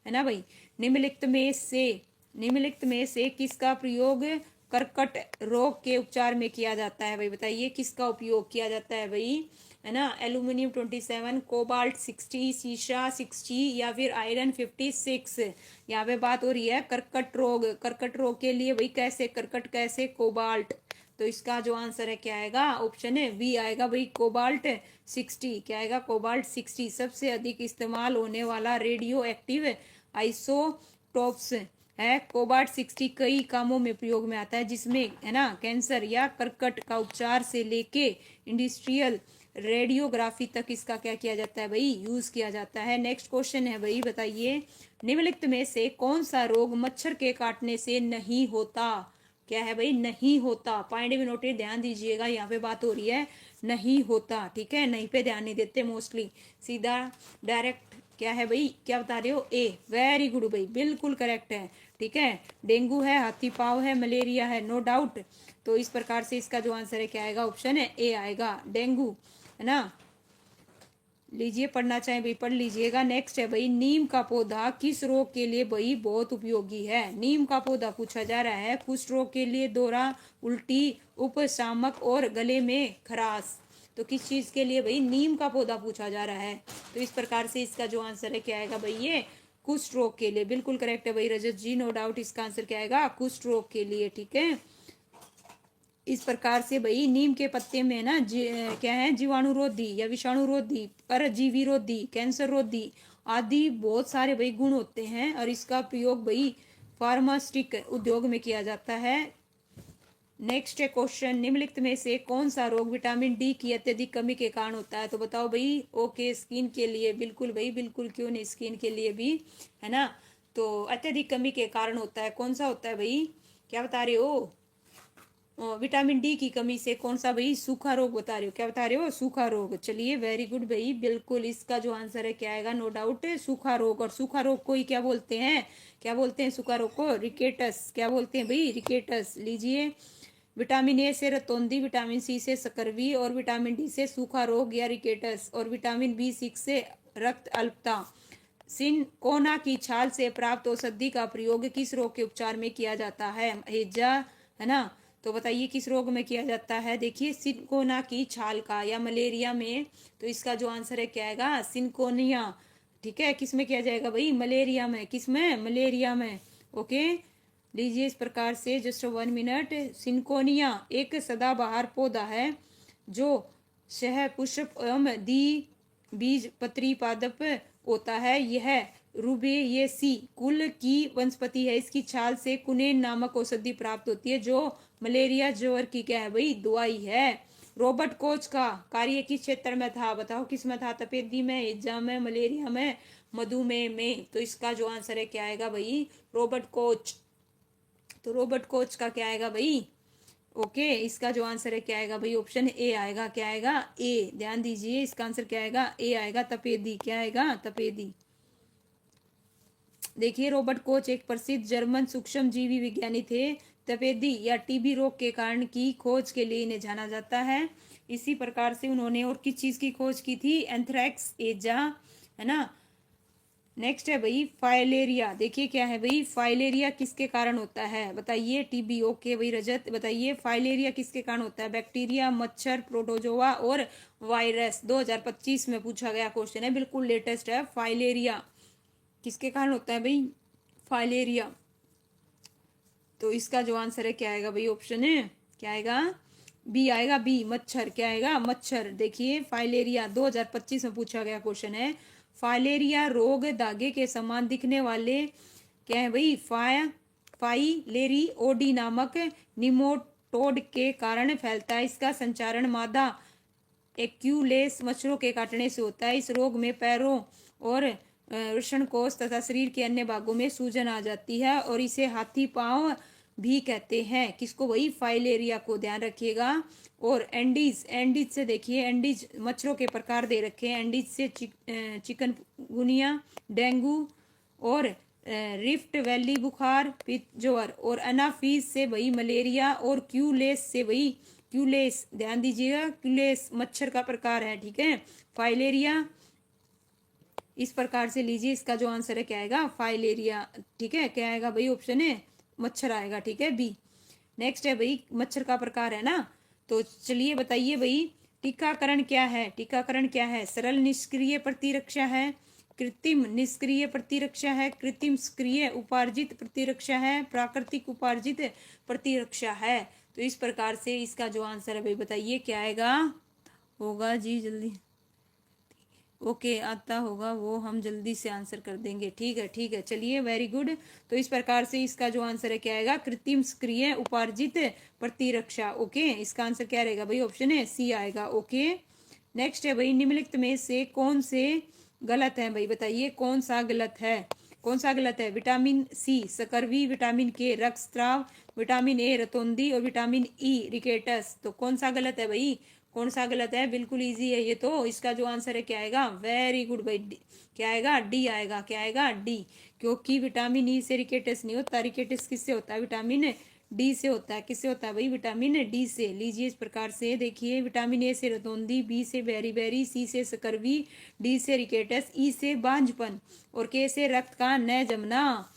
है ना भाई, निम्नलिखित में से किसका प्रयोग कर्कट रोग के उपचार में किया जाता है भाई? बताइए किसका उपयोग किया जाता है भाई? है ना, एल्यूमिनियम 27, कोबाल्ट 60, शीशा 60, या फिर आयरन 56। यहाँ पे बात हो रही है कर्कट रोग। कर्कट रोग के लिए भाई कैसे? कर्कट कैसे? कोबाल्ट। तो इसका जो आंसर है क्या आएगा? ऑप्शन है बी आएगा भाई, कोबाल्ट 60। क्या आएगा? कोबाल्ट 60 सबसे अधिक इस्तेमाल होने वाला रेडियो एक्टिव आइसोटोप्स है। कोबाल्ट 60 कई कामों में प्रयोग में आता है, जिसमें, है ना, कैंसर या कर्कट का उपचार से लेके इंडस्ट्रियल रेडियोग्राफी तक इसका क्या किया जाता है भाई? यूज किया जाता है। नेक्स्ट क्वेश्चन है भाई, बताइए, निम्नलिखित में से कौन सा रोग मच्छर के काटने से नहीं होता? क्या है भाई? नहीं होता। पॉइंट भी नोटेड, ध्यान दीजिएगा, यहाँ पे बात हो रही है नहीं होता। ठीक है, नहीं पे ध्यान नहीं देते मोस्टली, सीधा डायरेक्ट क्या है भाई, क्या बता रहे हो, ए। वेरी गुड भाई, बिल्कुल करेक्ट है। ठीक है, डेंगू है, हाथी पाँव है, मलेरिया है, नो डाउट। तो इस प्रकार से इसका जो आंसर है क्या आएगा, ऑप्शन है ए आएगा, डेंगू, है ना। लीजिए, पढ़ना चाहे भाई पढ़ लीजिएगा। नेक्स्ट है भाई, नीम का पौधा किस रोग के लिए भाई बहुत उपयोगी है। नीम का पौधा पूछा जा रहा है कुष्ठ रोग के लिए, दौरा, उल्टी, उपशामक और गले में खराश। तो किस चीज के लिए भाई नीम का पौधा पूछा जा रहा है। तो इस प्रकार से इसका जो आंसर है क्या आएगा भाई, ये कुष्ठ रोग के लिए। बिल्कुल करेक्ट है भाई रजत जी, नो डाउट इसका आंसर क्या आएगा, कुष्ठ रोग के लिए। ठीक है, इस प्रकार से भाई नीम के पत्ते में ना क्या है, जीवाणुरोधी या विषाणुरोधी, परजीवी रोधी, कैंसर रोधी आदि बहुत सारे भाई गुण होते हैं, और इसका प्रयोग भाई फार्मास्यूटिक उद्योग में किया जाता है। नेक्स्ट है क्वेश्चन, निम्नलिखित में से कौन सा रोग विटामिन डी की अत्यधिक कमी के कारण होता है। तो बताओ भाई। ओके, स्किन के लिए, बिल्कुल भाई बिल्कुल, क्यों नहीं, स्किन के लिए भी, है ना। तो अत्यधिक कमी के कारण होता है, कौन सा होता है भाई, क्या बता रहे हो, विटामिन डी की कमी से कौन सा भाई, सूखा रोग बता रहे हो, क्या बता रहे हो, सूखा रोग। चलिए, वेरी गुड भाई, बिल्कुल इसका जो आंसर है क्या आएगा, नो डाउट सूखा रोग। और सूखा रोग को ही क्या बोलते हैं, क्या बोलते हैं सूखा रोग को, रिकेटस, क्या बोलते हैं भाई, रिकेटस। लीजिए, विटामिन ए से रतौंधी, विटामिन सी से सकरवी, और विटामिन डी से सूखा रोग या रिकेटस, और विटामिन B6 से रक्त अल्पता। सिनकोना की छाल से प्राप्त औषधि का प्रयोग किस रोग के उपचार में किया जाता है, हैजा, है ना। तो बताइए किस रोग में किया जाता है। देखिए, सिनकोना की छाल का, या मलेरिया में। तो इसका जो आंसर है क्या आएगा, सिनकोनिया। ठीक है, किस में किया जाएगा भाई, मलेरिया में। किस में, मलेरिया में। ओके, लीजिए, इस प्रकार से जस्ट 1 मिनट। सिनकोनिया एक सदाबहार पौधा है जो सह पुष्प एवं बीज पत्री पादप होता है। यह रुबेयेसी कुल की वनस्पति है। इसकी छाल से कुनेन नामक औषधि प्राप्त होती है, जो मलेरिया ज्वर की क्या है भाई, दवाई है। रॉबर्ट कोच का कार्य किस क्षेत्र में था, बताओ किस में था, तपेदी में, इज्जा में, मलेरिया में, मधुमेह में। तो इसका जो आंसर है क्या आएगा भाई, रॉबर्ट कोच। तो रॉबर्ट कोच का क्या आएगा भाई, ओके, इसका जो आंसर है क्या आएगा भाई, ऑप्शन ए आएगा, क्या आएगा, ए। ध्यान दीजिए, इसका आंसर क्या आएगा, ए आएगा, तपेदी, क्या आएगा, तपेदी। देखिए, रॉबर्ट कोच एक प्रसिद्ध जर्मन सूक्ष्म जीवी विज्ञानी थे। तपेदी या टीबी रोग के कारण की खोज के लिए इन्हें जाना जाता है। इसी प्रकार से उन्होंने और किस चीज की खोज की थी, एंथ्रैक्स, एजा, है ना। नेक्स्ट है भाई फाइलेरिया। देखिए क्या है भाई, फाइलेरिया किसके कारण होता है, बताइए, टीबी। ओके भाई रजत, बताइए फाइलेरिया किसके कारण होता है, बैक्टीरिया, मच्छर, प्रोटोजोआ और वायरस। 2025 में पूछा गया क्वेश्चन है, बिल्कुल लेटेस्ट है। फाइलेरिया किसके कारण होता है भाई, फाइलेरिया। तो इसका जो आंसर है क्या आएगा भाई, ऑप्शन है क्या आएगा, बी आएगा, बी, मच्छर। क्या आएगा, मच्छर। देखिए, फाइलेरिया 2025 में पूछा गया क्वेश्चन है। फाइलेरिया रोग धागे के समान दिखने वाले क्या है भाई, फाइलेरी ओडी नामक निमोटोड के कारण फैलता है। इसका संचारण मादा एक्यूलेस मच्छरों के काटने से होता है। इस रोग में पैरों और वृषणकोश तथा शरीर के अन्य भागों में सूजन आ जाती है, और इसे हाथी पांव भी कहते हैं। किसको भाई, फाइलेरिया को, ध्यान रखिएगा। और एंडीज, एंडीज से देखिए, एंडीज मच्छरों के प्रकार दे रखे हैं। एंडीज से चिकनगुनिया, डेंगू और रिफ्ट वैली बुखार, पित्त ज्वर, और अनाफीज से भाई मलेरिया, और क्यूलेस से भाई, क्यूलेस, ध्यान दीजिएगा, क्यूलेस मच्छर का प्रकार है। ठीक है, फाइलेरिया इस प्रकार से। लीजिए, इसका जो आंसर है क्या आएगा, फाइलेरिया। ठीक है, क्या आएगा भाई, ऑप्शन है मच्छर आएगा। ठीक है, बी। नेक्स्ट है भाई, मच्छर का प्रकार है ना। तो चलिए बताइए भाई, टीकाकरण क्या है, टीकाकरण क्या है, सरल निष्क्रिय प्रतिरक्षा है, कृत्रिम निष्क्रिय प्रतिरक्षा है, कृत्रिम सक्रिय उपार्जित प्रतिरक्षा है, प्राकृतिक उपार्जित प्रतिरक्षा है। तो इस प्रकार से इसका जो आंसर है भाई बताइए क्या आएगा, होगा जी, जल्दी। ओके, आता होगा वो, हम जल्दी से आंसर कर देंगे। ठीक है, ठीक है, चलिए, वेरी गुड। तो इस प्रकार से इसका जो आंसर है क्या आएगा, कृत्रिम सक्रिय उपार्जित प्रतिरक्षा। ओके, इसका आंसर क्या रहेगा भाई, ऑप्शन है सी आएगा। ओके, नेक्स्ट है भाई, निम्नलिखित में से कौन से गलत है भाई, बताइए कौन सा गलत है, कौन सा गलत है। विटामिन सी सकरवी, विटामिन के रक्तस्राव, विटामिन ए रतौंधी, और विटामिन ई रिकेटस। तो कौन सा गलत है भाई, कौन सा गलत है? बिल्कुल इजी है ये तो। इसका जो आंसर है क्या आएगा? वेरी गुड भाई, क्या आएगा? डी आएगा। क्या आएगा? डी। क्योंकि विटामिन ई से रिकेटस नहीं होता। रिकेटस किससे होता है? विटामिन डी से होता है। किससे होता है भाई? विटामिन डी से। लीजिए इस प्रकार से देखिए, विटामिन ए से रतौंधी, बी से बेरी, सी से स्कर्वी, डी से रिकेटस, ई से बांझपन और के से रक्त का न जमना,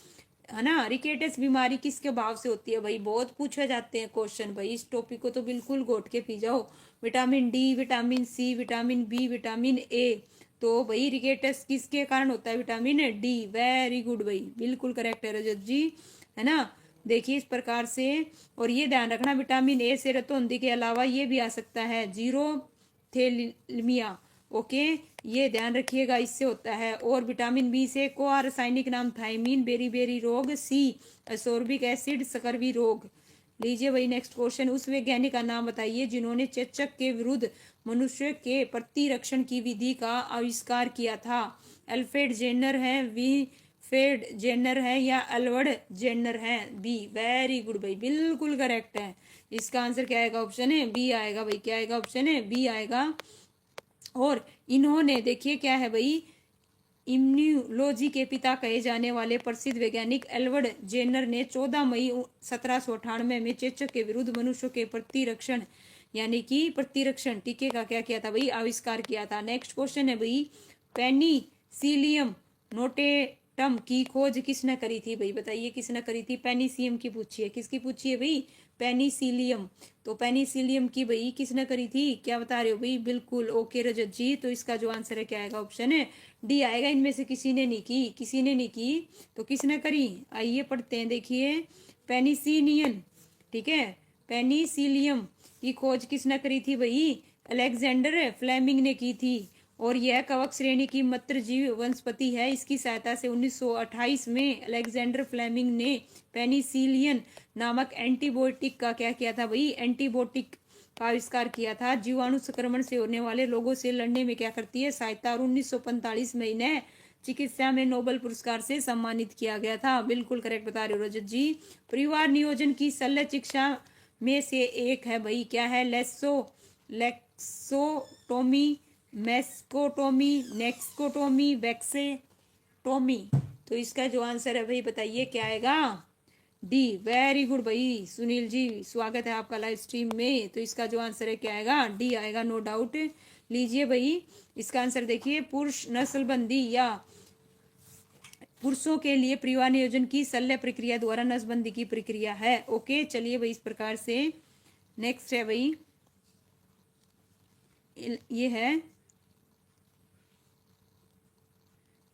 है ना। रिकेटस बीमारी किसके भाव से होती है भाई? बहुत पूछे जाते हैं क्वेश्चन भाई, इस टॉपिक को तो बिल्कुल घोट के पी जाओ। Vitamin D, vitamin C, vitamin B, vitamin A, तो भाई रिकेटस किसके कारण होता है? Vitamin D. वेरी गुड भाई, बिल्कुल करेक्ट है रजत जी, है ना। देखिए इस प्रकार से, और ये ध्यान रखना, विटामिन ए से रतौंधी के अलावा ये भी आ सकता है जीरोथेलिमिया। ओके, ये ध्यान रखिएगा, इससे होता है। और विटामिन बी से को रासायनिक नाम थायमीन, बेरी रोग, सी असोर्बिक एसिड, स्कर्वी रोग। लीजिए भाई नेक्स्ट क्वेश्चन, उस वैज्ञानिक का नाम बताइए जिन्होंने चेचक के विरुद्ध मनुष्य के प्रतिरक्षण की विधि का आविष्कार किया था। अल्फ्रेड जेनर है, फेड जेनर है, या एल्वर्ड जेनर है? बी। वेरी गुड भाई, बिल्कुल करेक्ट है। इसका आंसर क्या आएगा? ऑप्शन है बी आएगा भाई। क्या आएगा? ऑप्शन है बी आएगा। और इन्होंने देखिए क्या है भाई, इम्यूनोलॉजी के पिता कहे जाने वाले प्रसिद्ध वैज्ञानिक एल्वर्ड जेनर ने 14 मई 1798 में चेचक के विरुद्ध मनुष्यों के प्रतिरक्षण यानी कि प्रतिरक्षण टीके का क्या किया था भाई? आविष्कार किया था। नेक्स्ट क्वेश्चन है भाई, पेनिसिलियम नोटेटम की खोज किसने करी थी भाई? बताइए किसने करी थी? पेनिसिलियम की पूछी है। किसकी पूछी है भाई? पेनिसिलियम। तो पेनिसिलियम की भाई किसने करी थी? क्या बता रहे हो भाई? बिल्कुल ओके रजत जी। तो इसका जो आंसर है क्या आएगा? ऑप्शन है डी आएगा। इनमें से किसी ने नहीं की, किसी ने नहीं की, तो किसने करी? आइए पढ़ते हैं, देखिए पेनिसिलियन, ठीक है, पेनिसिलियम की खोज किसने करी थी भाई? अलेक्जेंडर फ्लेमिंग ने की थी। और यह कवक श्रेणी की मत्रजीव वनस्पति है। इसकी सहायता से 1928 में अलेक्जेंडर फ्लेमिंग ने पेनिसिलियन नामक एंटीबायोटिक का क्या किया था भाई? एंटीबायोटिक का आविष्कार किया था। जीवाणु संक्रमण से होने वाले रोगों से लड़ने में क्या करती है? सहायता। और 1945 में इन्हें चिकित्सा में नोबेल पुरस्कार से सम्मानित किया गया था। बिल्कुल करेक्ट बता रहे हो रजत जी। परिवार नियोजन की शल्य चिकित्सा में से एक है भाई, क्या है? लेक्सोटोमी, मेस्कोटोमी, नेक्सकोटोमी, वैक्सेटोमी। तो इसका जो आंसर है भाई बताइए क्या आएगा? डी। वेरी गुड भाई सुनील जी, स्वागत है आपका लाइव स्ट्रीम में। तो इसका जो आंसर है क्या आएगा? डी आएगा, नो डाउट। लीजिए भाई इसका आंसर देखिए, पुरुष नस्लबंदी या पुरुषों के लिए परिवार नियोजन की शल्य प्रक्रिया द्वारा नसबंदी की प्रक्रिया है। ओके, चलिए भाई इस प्रकार से नेक्स्ट है भाई, ये है,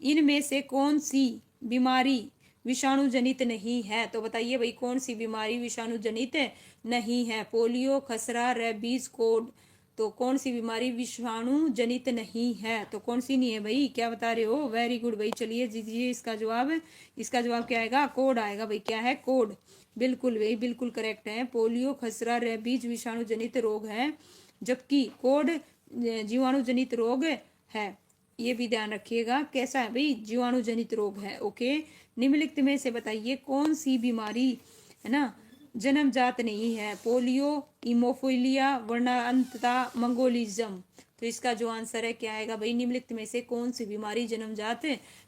इनमें से कौन सी बीमारी विषाणु जनित नहीं है? तो बताइए भाई कौन सी बीमारी विषाणु जनित नहीं है? पोलियो, खसरा, रेबीज, कोड। तो कौन सी बीमारी विषाणु जनित नहीं है? तो कौन सी नहीं है भाई? क्या बता रहे हो? वेरी गुड भाई, चलिए दीजिए इसका जवाब। इसका जवाब क्या आएगा? कोड आएगा भाई। क्या है? कोड। बिल्कुल भाई, बिल्कुल करेक्ट है। पोलियो, खसरा, रेबीज विषाणु जनित रोग है, जबकि कोड जीवाणु जनित रोग है। ये भी ध्यान रखिएगा। कैसा है भाई? जीवाणु जनित रोग है। ओके, निम्नलिखित में से बताइए कौन सी बीमारी, है ना, जन्मजात नहीं है? पोलियो, इमोफिलिया, वर्णांतता, मंगोलिज्म। तो इसका जो आंसर है क्या आएगा भाई? निम्नलिखित में से कौन सी बीमारी जन्मजात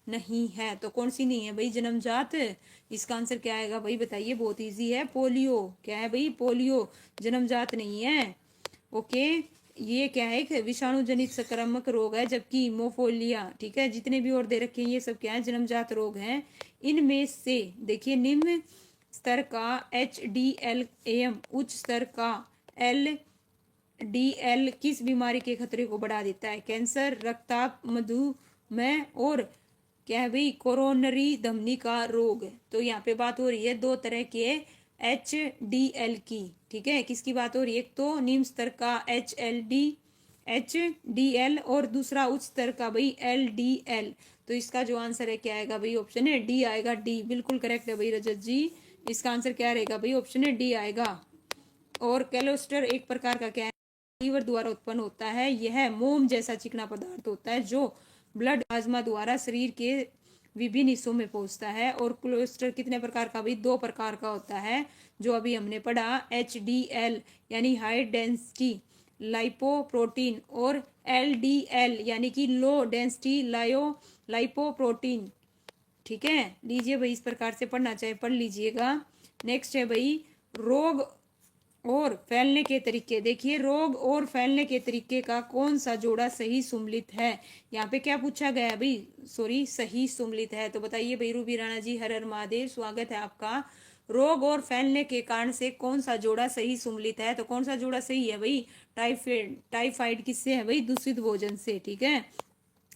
नहीं है? तो कौन सी नहीं है भाई जन्मजात? इसका आंसर क्या आएगा भाई बताइए? बहुत इजी है, पोलियो। क्या है भाई? पोलियो जन्मजात नहीं है। ओके, ये क्या है? एक विषाणु जनित संक्रामक रोग है, जबकि इमोफिलिया, ठीक है, जितने भी और दे रखे हैं ये सब क्या है? जन्मजात रोग हैं। इनमें से देखिए, निम्न स्तर का HDL-AM, उच्च स्तर का LDL किस बीमारी के खतरे को बढ़ा देता है? कैंसर, रक्तचाप, मधुमेह, और क्या है भाई? कोरोनरी धमनी का रोग। तो यहाँ पे बात हो रही है दो तरह के HDL की, ठीक है। किसकी बात हो रही है? एक तो निम्न स्तर का HDL और दूसरा उच्च स्तर का भाई LDL। तो इसका जो आंसर है क्या आएगा भाई? ऑप्शन है डी आएगा। डी बिल्कुल करेक्ट है भाई रजत जी। इसका आंसर क्या रहेगा भाई? ऑप्शन है डी आएगा। और कोलेस्ट्रॉल एक प्रकार का क्या है? लीवर द्वारा उत्पन्न होता है। यह मोम जैसा चिकना पदार्थ होता है जो ब्लड प्लाज्मा द्वारा शरीर के विभिन्न हिस्सों में पहुंचता है। और कोलेस्ट्रॉल कितने प्रकार का भाई? दो प्रकार का होता है, जो अभी हमने पढ़ा। HDL यानी हाई डेंसिटी लाइपोप्रोटीन और LDL यानी कि लो डेंसिटी लाइपोप्रोटीन। ठीक है, लीजिए भाई, इस प्रकार से पढ़ना चाहे पढ़ लीजिएगा। नेक्स्ट है भाई रोग और फैलने के तरीके। देखिए, रोग और फैलने के तरीके का कौन सा जोड़ा सही सुमलित है। यहाँ पे क्या पूछा गया है भाई, सॉरी, सही सुमलित है। तो बताइए भाई रूबी राणा जी, हर हर महादेव, स्वागत है आपका। रोग और फैलने के कारण से कौन सा जोड़ा सही सुमलित है। तो कौन सा जोड़ा सही है भाई, टाइफाइड किससे है भाई, दूषित भोजन से। ठीक है,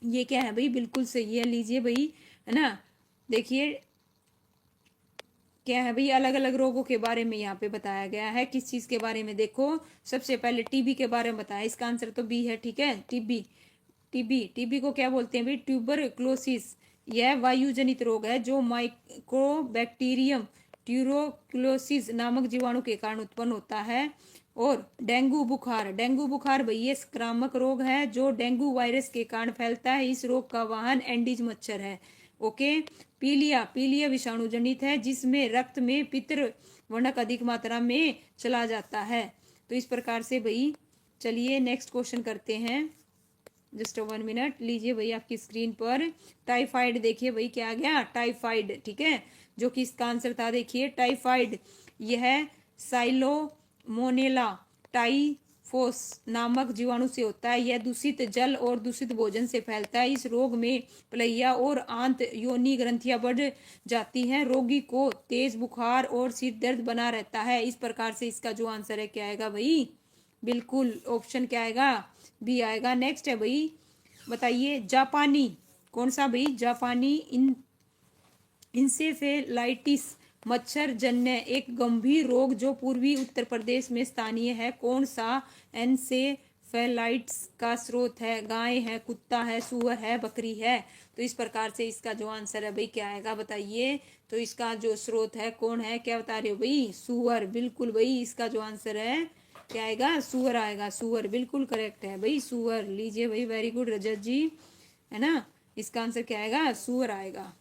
ये क्या है भाई, बिल्कुल सही है। लीजिए भाई, है ना, देखिए क्या है भाई, अलग अलग रोगों के बारे में यहाँ पे बताया गया है। किस चीज के बारे में, देखो सबसे पहले टीबी के बारे में बताया, इसका आंसर तो बी है। ठीक है, टीबी टीबी को क्या बोलते हैं भाई, ट्यूबरक्लोसिस। यह वायु जनित रोग है जो माइक्रोबैक्टीरियम ट्यूबरक्लोसिस नामक जीवाणु के कारण उत्पन्न होता है। और डेंगू बुखार भाई ये संक्रामक रोग है जो डेंगू वायरस के कारण फैलता है। इस रोग का वाहन एंडीज मच्छर है। ओके, पीलिया विषाणु जनित है जिसमें रक्त में पित्त वर्णक अधिक मात्रा में चला जाता है। तो इस प्रकार से भाई, चलिए नेक्स्ट क्वेश्चन करते हैं। जस्ट 1 मिनट, लीजिए भाई आपकी स्क्रीन पर टाइफाइड। देखिए भाई क्या आ गया, टाइफाइड। ठीक है, जो कि इसका आंसर था, देखिए टाइफाइड यह साइलोमोनेला टाइफोस नामक जीवाणु से होता है। यह दूषित जल और दूषित भोजन से फैलता है। इस रोग में प्लैया और आंत योनि ग्रंथियां बढ़ जाती हैं। रोगी को तेज बुखार और सिर दर्द बना रहता है। इस प्रकार से इसका जो आंसर है क्या आएगा भाई, बिल्कुल ऑप्शन क्या आएगा, बी आएगा। नेक्स्ट है भाई, बताइए जापानी, कौन सा भाई, जापानी इंसेफेलाइटिस मच्छर जन्य एक गंभीर रोग जो पूर्वी उत्तर प्रदेश में स्थानीय है। कौन सा एन्सेफेलाइटिस का स्रोत है, गाय है, कुत्ता है, सुअर है, बकरी है। तो इस प्रकार से इसका जो आंसर है भाई क्या आएगा, बताइए। तो इसका जो स्रोत है कौन है, क्या बता रहे हो भाई, सुअर। बिल्कुल भाई, इसका जो आंसर है क्या आएगा, सुअर आएगा। सुअर बिल्कुल करेक्ट है भाई, सुअर। लीजिए भाई, वेरी गुड रजत जी, है ना, इसका आंसर क्या आएगा, सुअर आएगा।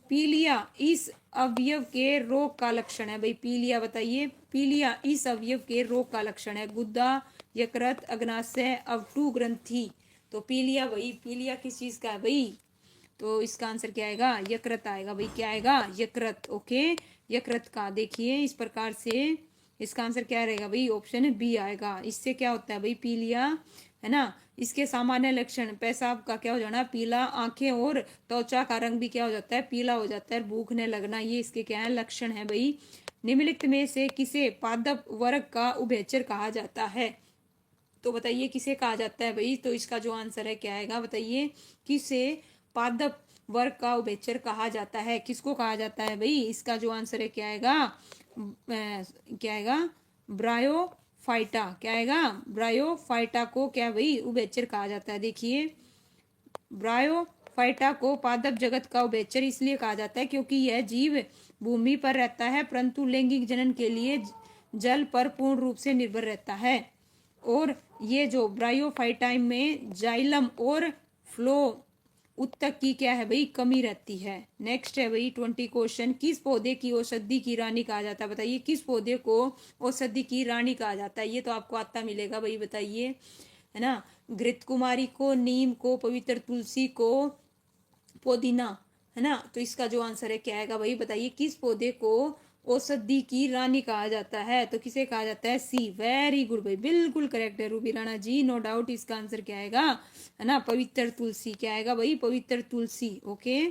पीलिया इस अवयव के रोग का लक्षण है भाई, पीलिया बताइए। पीलिया इस अवयव के रोग का लक्षण है गुदा, यकृत, अग्नाशय, अवटु ग्रंथि। तो पीलिया भाई, पीलिया किस चीज का है भाई, तो इसका आंसर क्या आएगा, यकृत आएगा भाई। क्या आएगा, यकृत। ओके, यकृत का। देखिए इस प्रकार से इसका आंसर क्या रहेगा भाई, ऑप्शन बी आएगा। इससे क्या होता है भाई, पीलिया, है ना। इसके सामान्य लक्षण, पेशाब का क्या हो जाना, पीला, आंखें और त्वचा का रंग भी क्या हो जाता है, पीला हो जाता है, भूखने लगना, ये इसके क्या है, लक्षण है भाई। निम्नलिखित में से किसे पादप वर्ग का उभयचर कहा जाता है। तो बताइए किसे कहा जाता है भाई, तो इसका जो आंसर है क्या आएगा, बताइए। किसे पादप वर्ग का उभयचर कहा जाता है, किसको कहा जाता है भाई, इसका जो आंसर है क्या आएगा, क्या आएगा, ब्रायोफाइटा। क्या आएगा, ब्रायोफाइटा को क्या भाई उभयचर कहा जाता है। देखिए, ब्रायोफाइटा को पादप जगत का उभयचर इसलिए कहा जाता है क्योंकि यह जीव भूमि पर रहता है परंतु लैंगिक जनन के लिए जल पर पूर्ण रूप से निर्भर रहता है। और ये जो ब्रायोफाइटाइम में जाइलम और फ्लो उत्तक की क्या है भाई, कमी रहती है। नेक्स्ट है भाई 20 क्वेश्चन, किस पौधे की औषधि की रानी कहा जाता है। बताइए किस पौधे को औषधि की रानी कहा जाता है, ये तो आपको आता मिलेगा भाई, बताइए, है ना। घृत कुमारी को, नीम को, पवित्र तुलसी को, पुदीना, है ना। तो इसका जो आंसर है क्या आएगा भाई, बताइए किस पौधे को औषधि की रानी कहा जाता है। तो किसे कहा जाता है, सी। वेरी गुड भाई, बिल्कुल करेक्ट है रूबी राणा जी, नो डाउट। इसका आंसर क्या आएगा, है ना, पवित्र तुलसी। क्या आएगा भाई, पवित्र तुलसी। ओके,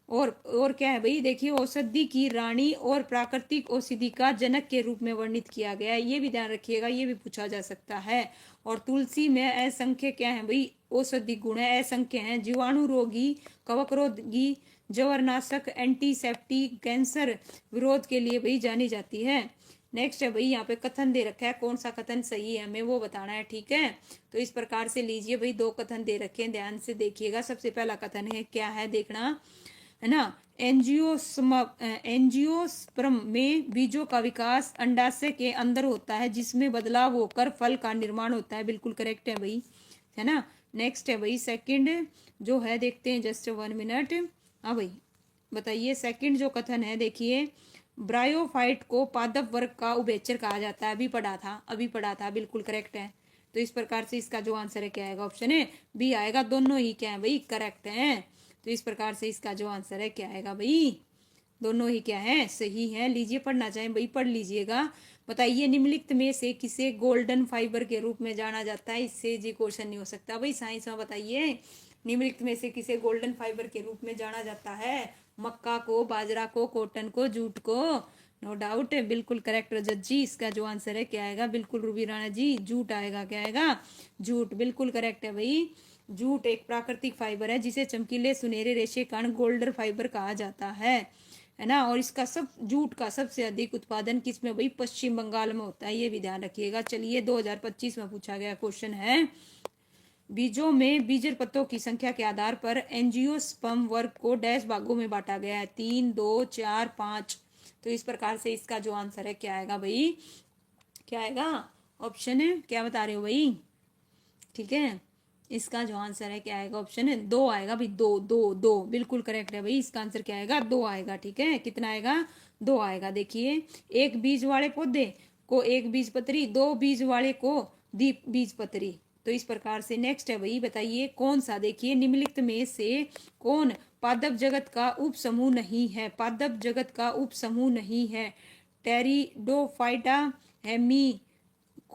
और क्या है भाई, देखिए औषधि की रानी और प्राकृतिक औषधि का जनक के रूप में वर्णित किया गया है, ये भी ध्यान रखिएगा, ये भी पूछा जा सकता है। और तुलसी में असंख्य क्या है भाई, औषधि गुण है, असंख्य हैं। जीवाणु रोगी, कवक रोगी, जवरनाशक, एंटीसेप्टिक, कैंसर विरोध के लिए भाई जानी जाती है। नेक्स्ट है भाई, यहाँ पे कथन दे रखा है, कौन सा कथन सही है हमें वो बताना है। ठीक है, तो इस प्रकार से लीजिए भाई, 2 कथन दे रखे हैं, ध्यान से देखिएगा। सबसे पहला कथन है, क्या है देखना, है ना। एंजियोस्पर्म में बीजों का विकास अंडाशय के अंदर होता है जिसमें बदलाव होकर फल का निर्माण होता है। बिल्कुल करेक्ट है भाई, है ना। नेक्स्ट है भाई सेकंड जो है, देखते हैं, जस्ट 1 मिनट। हाँ भाई, बताइए सेकंड जो कथन है, देखिए ब्रायोफाइट को पादप वर्ग का उभयचर कहा जाता है। अभी पढ़ा था, बिल्कुल करेक्ट है। तो इस प्रकार से इसका जो आंसर है क्या आएगा, ऑप्शन है बी आएगा। दोनों ही क्या है भाई, करेक्ट है। तो इस प्रकार से इसका जो आंसर है क्या आएगा भाई, दोनों ही क्या है, सही है। लीजिए, पढ़ना चाहें भाई पढ़ लीजिएगा। बताइए, निम्नलिखित में से किसे गोल्डन फाइबर के रूप में जाना जाता है। इससे जी क्वेश्चन नहीं हो सकता भाई साइंस में। बताइए, निम्नलिखित में से किसे गोल्डन फाइबर के रूप में जाना जाता है। मक्का को, बाजरा को, कॉटन को, जूट को। नो डाउट, बिल्कुल करेक्ट रजत जी। इसका जो आंसर है क्या आएगा, बिल्कुल रूबी राणा जी, जूट आएगा। क्या आएगा, जूट, बिल्कुल करेक्ट है भाई। जूट एक प्राकृतिक फाइबर है जिसे चमकीले सुनहरे रेशे कारण गोल्डन फाइबर कहा जाता है ना। और इसका जूट का सबसे अधिक उत्पादन किस में भाई, पश्चिम बंगाल में होता है। ये भी ध्यान रखिएगा। चलिए, 2025 में पूछा गया क्वेश्चन है, बीजों में बीजर पत्तों की संख्या के आधार पर एंजियोस्पर्म वर्ग को डैश भागों में बांटा गया है, 3, 2, 4, 5। तो इस प्रकार से इसका जो आंसर है क्या आएगा भाई, क्या आएगा, ऑप्शन है, क्या बता रहे हो भाई, ठीक है। इसका जो आंसर है क्या आएगा, ऑप्शन है 2 आएगा भाई। 2 2 2 बिल्कुल करेक्ट है भाई। इसका आंसर क्या आएगा, 2 आएगा। ठीक है, कितना आएगा, 2 आएगा। देखिए, एक बीज वाले पौधे को एक बीज पत्री, 2 बीज वाले को दीप बीज पत्री। तो इस प्रकार से नेक्स्ट है भाई, बताइए कौन सा, देखिए निम्नलिखित में से कौन पादप जगत का उप समूह नहीं है। पादप जगत का उप समूह नहीं है। टेरिडोफाइटा, हेमिकोडेट्रा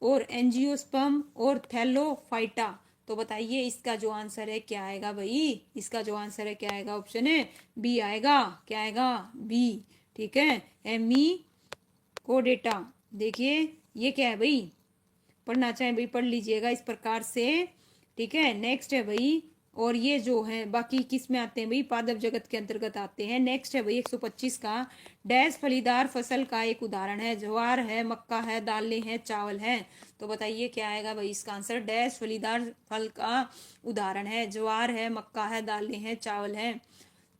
और एंजियोस्पर्म और थैलोफाइटा। तो बताइए इसका जो आंसर है क्या आएगा भाई, इसका जो आंसर है क्या आएगा, ऑप्शन है बी आएगा। क्या आएगा, बी। ठीक है, हेमिकोडेटा। देखिए ये क्या है भाई, पढ़ना चाहे भाई पढ़ लीजिएगा इस प्रकार से। ठीक है, नेक्स्ट है भाई, और ये जो है बाकी किस में आते हैं भाई, पादप जगत के अंतर्गत आते हैं। नेक्स्ट है भाई 125 का, डैश फलीदार फसल का एक उदाहरण है। ज्वार है, मक्का है, दालें हैं, चावल है। तो बताइए क्या आएगा भाई इसका आंसर, डैश फलीदार फल का उदाहरण है। ज्वार है, मक्का है, दालें हैं, चावल है।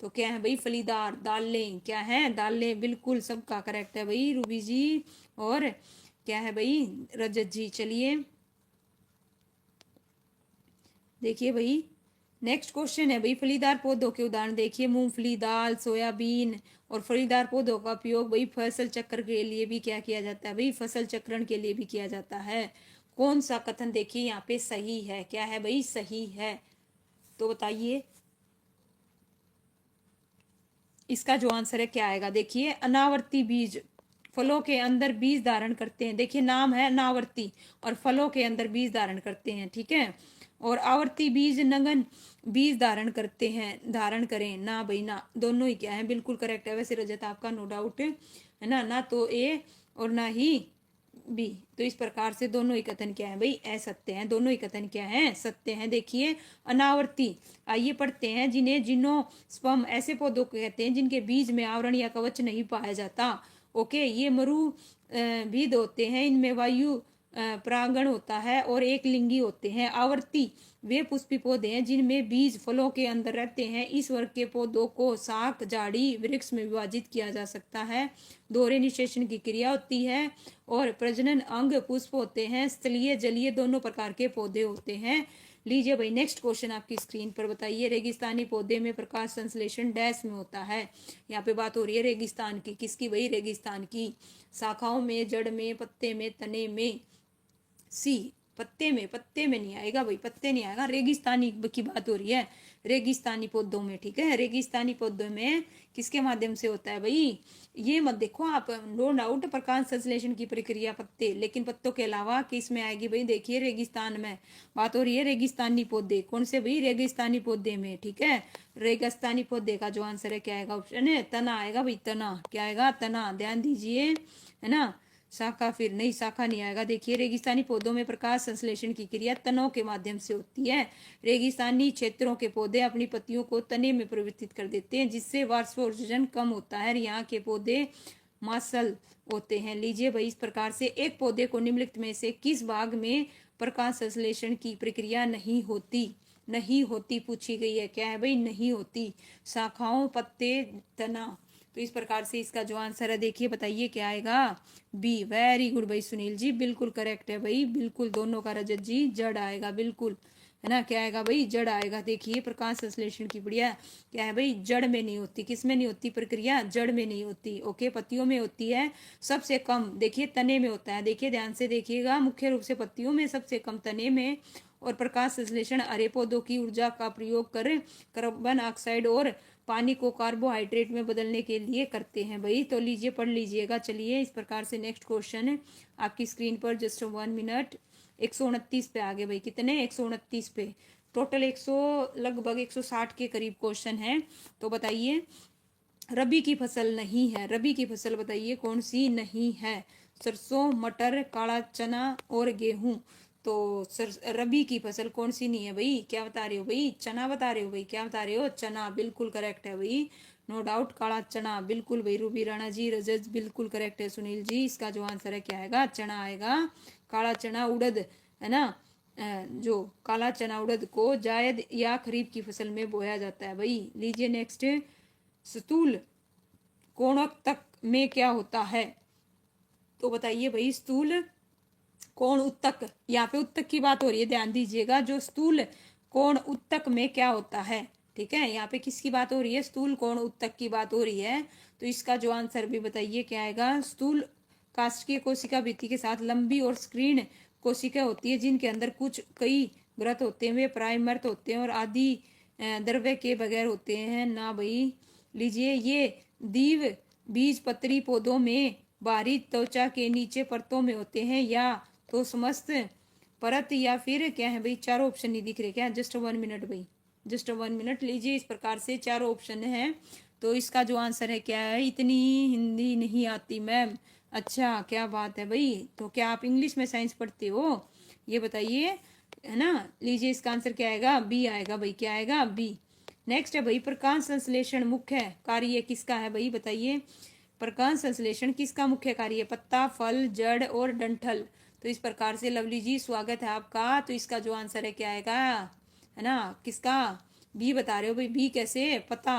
तो क्या है भाई, फलीदार, दालें, क्या है, दालें, बिल्कुल सबका करेक्ट है भाई, रूबी जी और क्या है भाई, रजत जी। चलिए देखिए भाई, नेक्स्ट क्वेश्चन है भाई, फलीदार पौधों के उदाहरण देखिए, मूंगफली, दाल, सोयाबीन। और फलीदार पौधों का उपयोग भाई फसल चक्र के लिए भी क्या किया जाता है भाई, फसल चक्रण के लिए भी किया जाता है। कौन सा कथन देखिए यहाँ पे सही है, क्या है भाई, सही है। तो बताइए इसका जो आंसर है क्या आएगा। देखिए, अनावर्ती बीज फलों के अंदर बीज धारण करते हैं। देखिए नाम है अनावर्ती, और फलों के अंदर बीज धारण करते हैं। ठीक है, और आवर्ती बीज नगन बीज धारण करते हैं, धारण करें ना भाई ना, दोनों ही क्या है, बिल्कुल करेक्ट है। वैसे रजत आपका नो डाउट है ना, ना तो ए और ना ही बी। तो इस प्रकार से दोनों ही कथन क्या है भाई, असत्य हैं। दोनों ही कथन क्या है, सत्य हैं। देखिए अनावर्ती, आइए पढ़ते हैं, जिन्हें जिम्नोस्पर्म ऐसे पौधों को कहते हैं जिनके बीज में आवरण या कवच नहीं पाया जाता। ओके, ये मरु बीज होते हैं, इनमें वायु परागण होता है और एक लिंगी होते हैं। आवर्ती वे पुष्पी पौधे हैं जिनमें बीज फलों के अंदर रहते हैं। इस वर्ग के पौधों को शाख, झाड़ी, वृक्ष में विभाजित किया जा सकता है। दोहरे निषेचन की क्रिया होती है और प्रजनन अंग पुष्प होते हैं। स्थलीय, जलीय दोनों प्रकार के पौधे होते हैं। लीजिए भाई नेक्स्ट क्वेश्चन आपकी स्क्रीन पर, बताइए रेगिस्तानी पौधे में प्रकाश संश्लेषण डैश में होता है। यहाँ पे बात हो रही है रेगिस्तान की, किसकी भाई, रेगिस्तान की। शाखाओं में, जड़ में, पत्ते में, तने में। सी, पत्ते में नहीं आएगा भाई, पत्ते नहीं आएगा। रेगिस्तानी की बात हो रही है, रेगिस्तानी पौधों में। ठीक है, रेगिस्तानी पौधों में किसके माध्यम से होता है भाई, ये मत देखो आप, नो डाउट प्रकाश संश्लेषण की प्रक्रिया पत्ते, लेकिन पत्तों के अलावा किस में आएगी भाई, देखिए रेगिस्तान में बात हो रही है। रेगिस्तानी पौधे कौन से भाई, रेगिस्तानी पौधे में। ठीक है, रेगिस्तानी पौधे का जो आंसर है क्या आएगा, ऑप्शन है तना आएगा भाई, तना। क्या आएगा, तना, ध्यान दीजिए, है ना। शाखा फिर नहीं, शाखा नहीं आएगा। देखिए रेगिस्तानी पौधों में प्रकाश संश्लेषण की क्रिया तनों के माध्यम से होती है। रेगिस्तानी क्षेत्रों के पौधे अपनी पत्तियों को तने में परिवर्तित कर देते हैं, जिससे वाष्पोत्सर्जन कम होता है। यहाँ के पौधे मासल होते हैं। लीजिए भाई, इस प्रकार से एक पौधे को निम्नलिखित में से किस भाग में प्रकाश संश्लेषण की प्रक्रिया नहीं होती, नहीं होती पूछी गई है। क्या है भाई, नहीं होती, शाखाओं, पत्ते, तना। तो इस प्रकार से इसका जो आंसर है देखिए, बताइए क्या आएगा, बी। वेरी गुड भाई सुनील जी, बिल्कुल करेक्ट है भाई, बिल्कुल दोनों का, रजत जी जड़ आएगा, बिल्कुल, है ना। क्या आएगा भाई, जड़ आएगा। देखिए प्रकाश संश्लेषण की बढ़िया क्या है भाई, जड़ में नहीं होती। किस में नहीं होती प्रक्रिया, जड़ में नहीं होती। ओके, पत्तियों में होती है सबसे कम। देखिए तने में होता है, देखिए ध्यान से देखिएगा, मुख्य रूप से पत्तियों में, सबसे कम तने में। और प्रकाश संश्लेषण हरे पौधों की ऊर्जा का प्रयोग कर कार्बन ऑक्साइड और पानी को कार्बोहाइड्रेट में बदलने के लिए करते हैं भाई। तो लीजिए पढ़ लीजिएगा। चलिए इस प्रकार से नेक्स्ट क्वेश्चन है आपकी स्क्रीन पर, जस्ट 1 मिनट। 129 पे आ गए भाई, कितने, 129 पे। टोटल 100 लगभग 160 के करीब क्वेश्चन है। तो बताइए रबी की फसल नहीं है, रबी की फसल बताइए कौन सी नहीं है। सरसों, मटर, काला चना और गेहूं। तो रबी की फसल कौन सी नहीं है भाई, क्या बता रहे हो भाई, चना बता रहे हो भाई, क्या बता रहे हो, चना। बिल्कुल करेक्ट है भाई, नो डाउट, काला चना। बिल्कुल भाई, रूबी राणा जी, रजत, बिल्कुल करेक्ट है। सुनील जी, इसका जो आंसर है क्या आएगा, चना आएगा। काला चना उड़द है ना, जो काला चना उड़द को जायद या खरीफ की फसल में बोया जाता है भाई। लीजिए नेक्स्ट, स्थूल कोणोत्तक में क्या होता है। तो बताइए भाई, स्थूल कोण उत्तक, यहाँ पे उत्तक की बात हो रही है, ध्यान दीजिएगा। जो स्थूल कोण उत्तक में क्या होता है, ठीक है, यहाँ पे किसकी बात हो रही है, स्थूल कोण उत्तक की बात हो रही है। तो इसका जो आंसर भी बताइए क्या आएगा। स्थूल काष्ठीय कोशिका भित्ति के साथ लंबी और स्क्रीन कोशिका होती है, जिनके अंदर कुछ कई व्रत होते हैं, वे प्राय मृत होते हैं और आदि द्रव्य के बगैर होते हैं ना भाई। लीजिए, ये दीव बीज पत्री पौधों में बाहरी त्वचा के नीचे परतों में होते हैं, या तो समस्त परत, या फिर क्या है भाई, चारों ऑप्शन नहीं दिख रहे क्या, जस्ट 1 मिनट भाई, जस्ट 1 मिनट। लीजिए इस प्रकार से चारों ऑप्शन है। तो इसका जो आंसर है क्या है, इतनी हिंदी नहीं आती मैम, अच्छा क्या बात है भाई। तो क्या आप इंग्लिश में साइंस पढ़ते हो, ये बताइए, है ना। लीजिए इसका आंसर क्या आएगा, बी आएगा भाई, क्या आएगा, बी। नेक्स्ट है भाई, प्रकाश संश्लेषण मुख्य कार्य किसका है भाई, बताइए। प्रकाश संश्लेषण किसका मुख्य कार्य है, पत्ता, फल, जड़ और डंठल। तो इस प्रकार से लवली जी स्वागत है आपका। तो इसका जो आंसर है क्या आएगा, है ना, किसका, बी बता रहे हो भाई, बी कैसे, पत्ता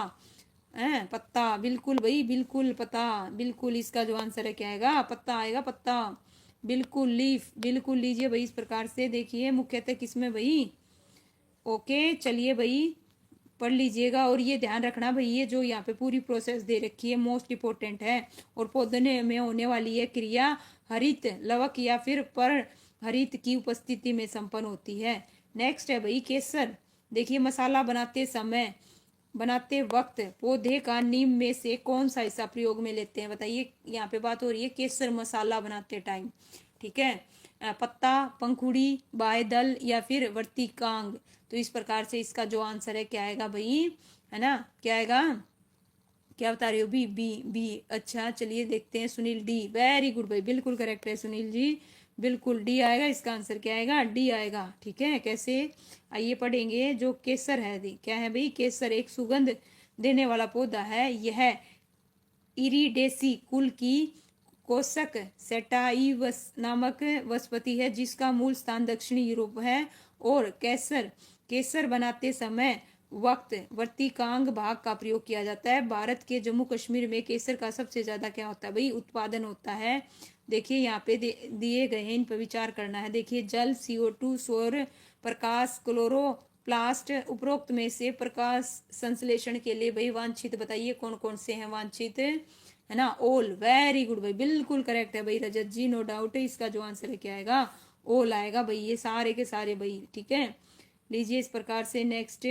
है, पत्ता, बिल्कुल भाई, बिल्कुल पता, बिल्कुल इसका जो आंसर है क्या आएगा, पत्ता आएगा, पत्ता, बिल्कुल। लीफ, बिल्कुल। लीजिए भाई इस प्रकार से देखिए, मुख्यतः किसमें भाई, ओके। चलिए भाई पढ़ लीजिएगा, और ये ध्यान रखना भाई, ये जो यहाँ पे पूरी प्रोसेस दे रखी है मोस्ट इंपॉर्टेंट है। और पौधे में होने वाली है क्रिया हरित लवक या फिर पर हरित की उपस्थिति में संपन्न होती है। नेक्स्ट है भाई केसर। देखिए, मसाला बनाते वक्त पौधे का नीम में से कौन सा हिस्सा प्रयोग में लेते हैं, बताइए। यहाँ पे बात हो रही है केसर मसाला बनाते टाइम, ठीक है। पत्ता, पंखुड़ी, बायदल या फिर वर्तिकांग। तो इस प्रकार से इसका जो आंसर है क्या आएगा भाई, है ना, क्या आएगा, क्या बता रहे हो, बी, बी, बी। अच्छा चलिए देखते हैं, सुनील डी, वेरी गुड भाई, बिल्कुल करेक्ट है सुनील जी, बिल्कुल डी आएगा। इसका आंसर क्या आएगा, डी आएगा, ठीक है। कैसे, आइए पढ़ेंगे। जो केसर है, क्या है भाई, केसर एक सुगंध देने वाला पौधा है। यह इरिडेसी कुल की कोसक सेटाइवस नामक वनस्पति है, जिसका मूल स्थान दक्षिणी यूरोप है। और केसर केसर बनाते समय वक्त वर्तिकांग भाग का प्रयोग किया जाता है। भारत के जम्मू कश्मीर में केसर का सबसे ज्यादा क्या होता है भाई, उत्पादन होता है। देखिए यहाँ पे दिए गए हैं, इन पर विचार करना है। देखिए, जल, CO2, सौर प्रकाश, क्लोरोप्लास्ट। उपरोक्त में से प्रकाश संश्लेषण के लिए भाई वांछित बताइए कौन कौन से हैं वांछित, है ना। ओल, वेरी गुड भाई, बिल्कुल करेक्ट है भाई रजत जी, नो डाउट है। इसका जो आंसर है क्या आएगा, ओल आएगा भाई, ये सारे के सारे भाई, ठीक है। लीजिए इस प्रकार से नेक्स्ट,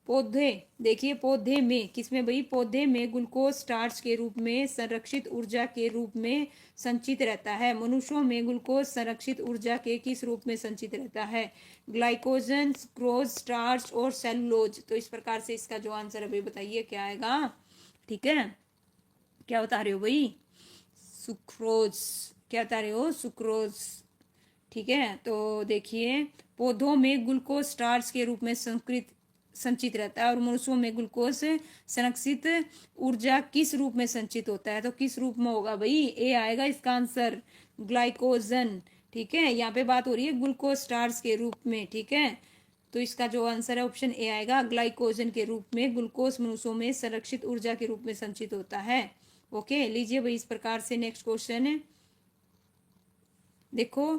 पौधे। देखिए पौधे में किसमें भाई, पौधे में ग्लूकोज स्टार्च के रूप में संरक्षित ऊर्जा के रूप में संचित रहता है। मनुष्यों में ग्लूकोज संरक्षित ऊर्जा के किस रूप में संचित रहता है, ग्लाइकोजन, सुक्रोज, स्टार्च और सेलुलोज। तो इस प्रकार से इसका जो आंसर है भाई बताइए क्या आएगा, ठीक है। क्या बता रहे हो भाई, सुक्रोज, क्या बता रहे हो, सुक्रोज, ठीक है। तो देखिए, पौधों में ग्लूकोज स्टार्च के रूप में संचित रहता है, और मनुष्यों में ग्लूकोज संरक्षित ऊर्जा किस रूप में संचित होता है, तो किस रूप में होगा भाई, ए आएगा इसका आंसर, ग्लाइकोजन, ठीक है। यहाँ पे बात हो रही है ग्लूकोज स्टार्च के रूप में, ठीक है। तो इसका जो आंसर है ऑप्शन ए आएगा, ग्लाइकोजन के रूप में ग्लूकोज मनुष्यों में संरक्षित ऊर्जा के रूप में संचित होता है। ओके, लीजिए भाई इस प्रकार से नेक्स्ट क्वेश्चन है। देखो,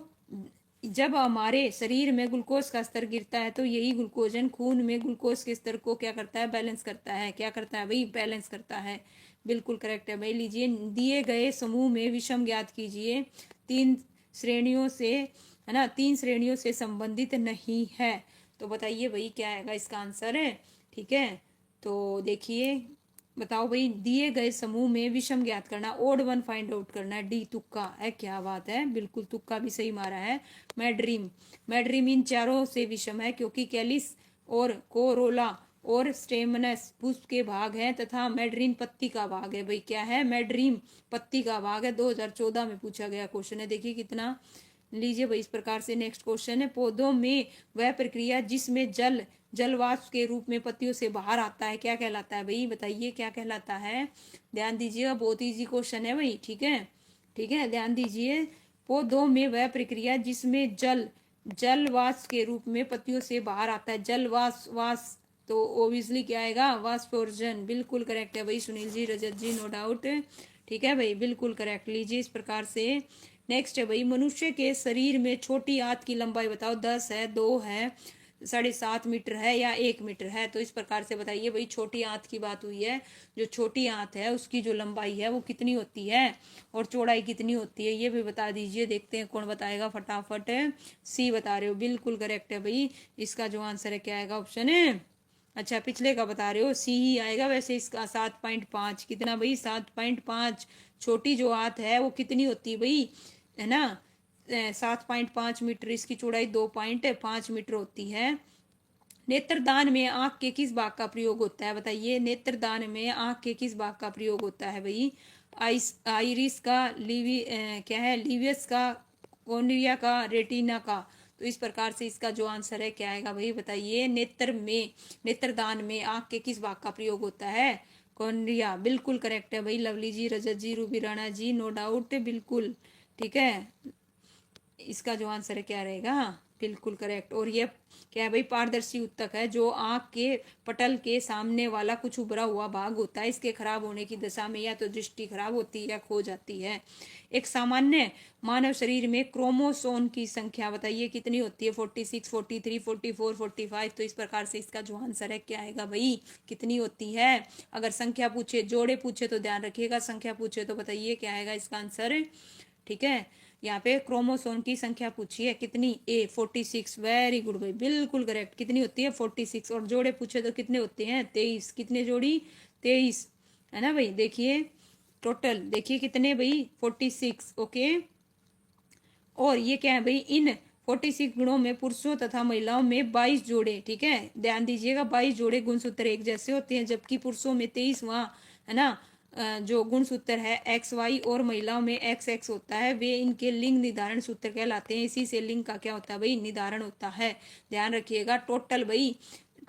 जब हमारे शरीर में ग्लूकोज का स्तर गिरता है तो यही ग्लूकोजन खून में ग्लूकोज के स्तर को क्या करता है, बैलेंस करता है। क्या करता है भाई, बैलेंस करता है। बिल्कुल करेक्ट है भाई। लीजिए, दिए गए समूह में विषम ज्ञात कीजिए। तीन श्रेणियों से, है ना, तीन श्रेणियों से संबंधित नहीं है। तो बताइए भाई क्या आएगा इसका आंसर है। ठीक है, तो देखिए, बताओ भाई, दिए गए समूह में विषम ज्ञात करना, ओड वन फाइंड आउट करना है। डी तुक्का है, क्या बात है, बिल्कुल तुक्का भी सही मारा है। मैड्रीम, मैड्रीम इन चारों से विषम है क्योंकि कैलिस और कोरोला और स्टेमनस पुष्प के भाग हैं तथा मैड्रीन पत्ती का भाग है। भाई क्या है, मैड्रीम पत्ती का भाग है। 2014 में पूछा गया क्वेश्चन है, देखिए कितना। लीजिए भाई, इस प्रकार से नेक्स्ट क्वेश्चन है, पौधों में वह प्रक्रिया जिसमें जल जलवाष्प के रूप में पत्तियों से बाहर आता है क्या कहलाता है भाई, बताइए क्या कहलाता है। ध्यान दीजिएगा, बहुत इजी क्वेश्चन है भाई। ठीक है, ठीक है, ध्यान दीजिए। पौधों में वह प्रक्रिया जिसमें जलवाष्प के रूप में पत्तियों से बाहर आता है, जलवाष्प वाष्प, तो ओबियसली क्या आएगा, वाष्पोर्जन। बिल्कुल करेक्ट है भाई सुनील जी, रजत जी, नो डाउट। ठीक है भाई, बिल्कुल करेक्ट। लीजिए इस प्रकार से नेक्स्ट है भाई, मनुष्य के शरीर में छोटी आंत की लंबाई बताओ। 10 है, 2 है, 7.5 मीटर है या 1 मीटर है। तो इस प्रकार से बताइए भाई, छोटी आंत की बात हुई है, जो छोटी आंत है उसकी जो लंबाई है वो कितनी होती है और चौड़ाई कितनी होती है, ये भी बता दीजिए। देखते हैं कौन बताएगा फटाफट। सी बता रहे हो, बिल्कुल करेक्ट है भाई। इसका जो आंसर है क्या आएगा, ऑप्शन है। अच्छा, पिछले का बता रहे हो, सी ही आएगा। वैसे इसका 7.5 कितना भाई, 7.5। छोटी जो आंत है वो कितनी होती है भाई, है ना, 7.5 मीटर। इसकी चौड़ाई 2.5 मीटर होती है। नेत्रदान में आंख के किस भाग का प्रयोग होता है, बताइए। नेत्रदान में आंख के किस भाग का प्रयोग होता है भाई, आइरिस का, क्या है, लिवियस का, कॉर्निया का, रेटिना का। तो इस प्रकार से इसका जो आंसर है क्या आएगा भाई, बताइए। नेत्रदान में आंख के किस भाग का प्रयोग होता है, कॉर्निया। बिल्कुल करेक्ट है भाई, लवली जी, रजत जी, रूबी राणा जी, नो डाउट, बिल्कुल। ठीक है, इसका जो आंसर है क्या रहेगा, बिल्कुल करेक्ट। और ये क्या है भाई, पारदर्शी उत्तक है, जो आंख के पटल के सामने वाला कुछ उभरा हुआ भाग होता है। इसके खराब होने की दशा में या तो दृष्टि खराब होती है या खो जाती है। एक सामान्य मानव शरीर में क्रोमोसोम की संख्या बताइए कितनी होती है, 46, 43, 44, 45। तो इस प्रकार से इसका जो आंसर है क्या आएगा भाई, कितनी होती है। अगर संख्या पूछे, जोड़े पूछे तो ध्यान रखिएगा, संख्या पूछे तो बताइए क्या आएगा इसका आंसर। ठीक है, यहाँ पे क्रोमोसोम की संख्या पूछी है कितनी, 46। वेरी गुड भाई, बिल्कुल करेक्ट। कितनी होती है, 46। और जोड़े पूछे तो कितने होते हैं, 23। कितने जोड़ी, 23, है ना भाई। देखिए टोटल, देखिए कितने भाई, 46। ओके, और ये क्या है भाई, इन 46 गुणों में पुरुषों तथा महिलाओं में 22 जोड़े, ठीक है, ध्यान दीजिएगा, 22 जोड़े गुणसूत्र एक जैसे होते हैं, जबकि पुरुषों में 23, वहाँ, है ना, जो गुणसूत्र है एक्स वाई और महिलाओं में एक्स एक्स होता है। वे इनके लिंग निर्धारण सूत्र कहलाते हैं। इसी से लिंग का क्या होता है भाई, निर्धारण होता है। ध्यान रखिएगा, टोटल भाई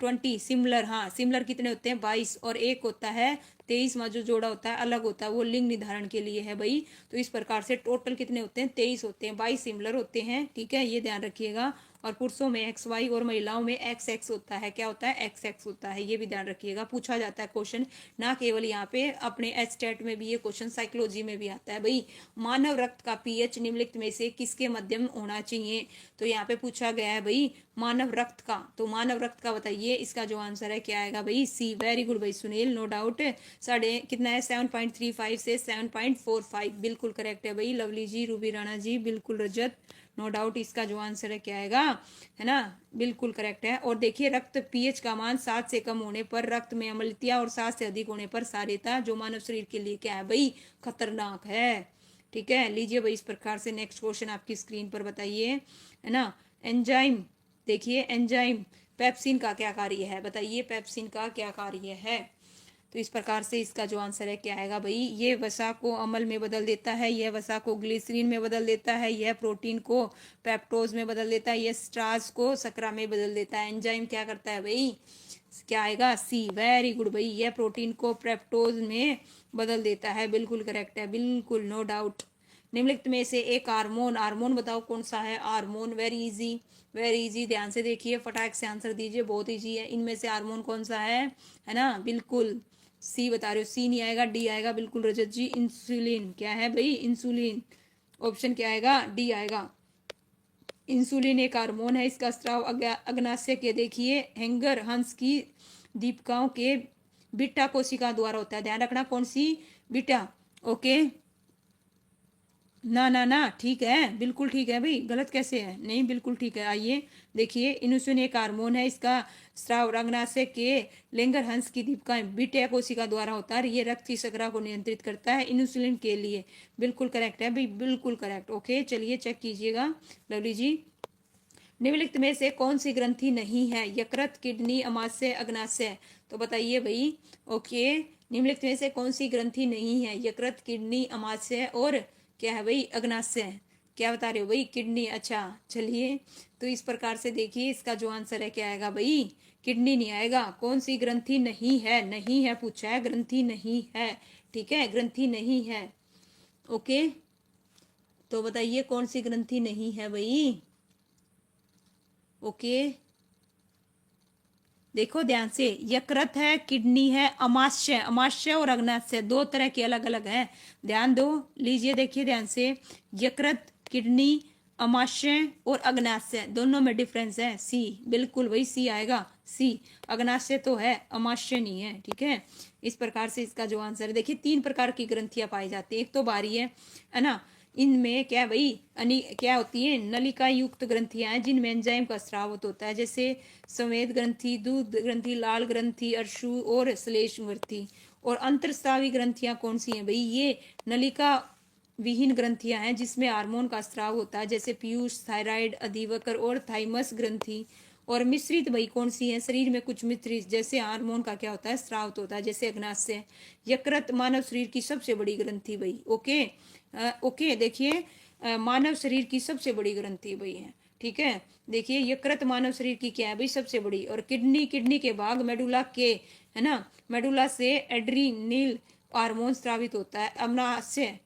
20। सिमिलर, हाँ सिमिलर कितने होते हैं, 22, और एक होता है 23, में जो जोड़ा होता है अलग होता है, वो लिंग निर्धारण के लिए है भाई। तो इस प्रकार से टोटल कितने होते हैं, 23 होते हैं, 22 सिमिलर होते हैं। ठीक है, ये ध्यान रखिएगा। और पुरुषों में एक्स वाई और महिलाओं में एक्स एक्स होता है, क्या होता है, एक्स एक्स होता है। ये भी ध्यान रखिएगा, पूछा जाता है क्वेश्चन, ना केवल यहाँ पे, अपने एच टेट में भी ये क्वेश्चन, साइकोलॉजी में भी आता है भाई। मानव रक्त का पीएच निम्नलिखित में से किसके मध्यम होना चाहिए। तो यहाँ पे पूछा गया है भाई मानव रक्त का, तो मानव रक्त का बताइए। इसका जो आंसर है क्या आएगा भाई, सी। वेरी गुड भाई सुनील, नो डाउट। साढ़े कितना है, 7.35 से 7.45। बिल्कुल करेक्ट है भाई, लवली जी, रूबी राणा जी, बिल्कुल रजत, नो डाउट। इसका जो आंसर है क्या आएगा, है ना, बिल्कुल करेक्ट है। और देखिए, रक्त पीएच का मान 7 से कम होने पर रक्त में अम्लता और 7 से अधिक होने पर क्षारीयता, जो मानव शरीर के लिए क्या है भाई, खतरनाक है। ठीक है, लीजिए भाई, इस प्रकार से नेक्स्ट क्वेश्चन आपकी स्क्रीन पर बताइए, है ना। एंजाइम, देखिए एंजाइम पेप्सिन का क्या कार्य है, बताइए पेप्सिन का क्या कार्य है। तो इस प्रकार से इसका जो आंसर है क्या आएगा भाई, ये वसा को अम्ल में बदल देता है, यह वसा को ग्लिसरीन में बदल देता है, यह प्रोटीन को पेप्टोज में बदल देता है, यह स्टार्च को शर्करा में बदल देता है। एंजाइम क्या करता है भाई, क्या आएगा, सी। वेरी गुड भाई, यह प्रोटीन को पेप्टोज में बदल देता है। बिल्कुल करेक्ट है, बिल्कुल, नो डाउट। निम्नलिखित में से एक हार्मोन, हार्मोन बताओ कौन सा है, hormone. Very easy, very easy, ध्यान से देखिए, फटाक से आंसर दीजिए, बहुत इजी है। इनमें से हार्मोन कौन सा है ना, बिल्कुल सी बता रहे हो, सी नहीं आएगा, डी आएगा। बिल्कुल रजत जी, इंसुलिन। क्या है भाई, इंसुलिन। ऑप्शन क्या आएगा, डी आएगा। इंसुलिन एक हार्मोन है, इसका स्राव अग्नाशय के देखिए हैंगर हंस की दीपिकाओं के बीटा कोशिका द्वारा होता है। ध्यान रखना कौन सी, बीटा। ओके, ना ना ना, ठीक है, बिल्कुल ठीक है भाई, गलत कैसे है, नहीं बिल्कुल ठीक है। आइए देखिए, इंसुलिन एक हार्मोन है, इसका स्राव अग्नाशय के लेंगर हंस की दीपिकाएं बीटा कोशिका द्वारा होता है। ये रक्त की शर्करा को नियंत्रित करता है इंसुलिन के लिए। बिल्कुल करेक्ट है भाई, बिल्कुल करेक्ट। ओके, चलिए चेक कीजिएगा लवली जी। निम्नलिखित में से कौन सी ग्रंथि नहीं है, यकृत, किडनी, अमाशय, अग्नाशय? तो बताइए भाई। ओके, निम्नलिखित में से कौन सी ग्रंथि नहीं है, यकृत, किडनी, अमाशय और क्या है भाई, अग्नाशय? क्या बता रहे हो भाई, किडनी। अच्छा चलिए, तो इस प्रकार से देखिए इसका जो आंसर है क्या आएगा भाई, किडनी नहीं आएगा। कौन सी ग्रंथि नहीं है, नहीं है पूछा है, ग्रंथि नहीं है, ठीक है, ग्रंथि नहीं है। ओके, तो बताइए कौन सी ग्रंथि नहीं है भाई। ओके, देखो ध्यान से, यकृत है, किडनी है, अमाशय, अमाशय और अग्नाशय दो तरह के अलग अलग हैं। ध्यान दो, लीजिए देखिए ध्यान से, यकृत, किडनी, अमाशय और अग्नाशय दोनों में डिफरेंस है। सी, बिल्कुल वही सी आएगा, सी। अग्नाशय तो है, अमाशय नहीं है, ठीक है। इस प्रकार से इसका जो आंसर है, देखिए 3 प्रकार की ग्रंथियां पाई जाती है। एक तो बारी है ना, इनमें क्या भाई क्या होती है, नलिका युक्त ग्रंथियां हैं जिनमें एंजाइम का स्राव होता है, जैसे संवेद ग्रंथि, दूध ग्रंथि, लाल ग्रंथि, अर्शु और श्लेष ग्रंथि। और अंतरस्रावी ग्रंथियां कौन सी हैं भाई, ये नलिका विहीन ग्रंथियां हैं जिसमें हार्मोन का स्राव होता है, जैसे पीयूष, थायराइड, अधिवक्र और थाइमस ग्रंथि। और मिश्रित भाई कौन सी है, शरीर में कुछ मिश्रित जैसे हार्मोन का क्या होता है, स्राव होता है, जैसे अग्नाशय। यकृत मानव शरीर की सबसे बड़ी ग्रंथि भाई। ओके, ओके देखिए, मानव शरीर की सबसे बड़ी ग्रंथि भाई है, ठीक है। देखिए यकृत मानव शरीर की क्या है भाई, सबसे बड़ी। और किडनी, किडनी के भाग मेडुला के, है ना, मेडुला से एड्रीनल हार्मोन स्रावित होता है। अग्नाशय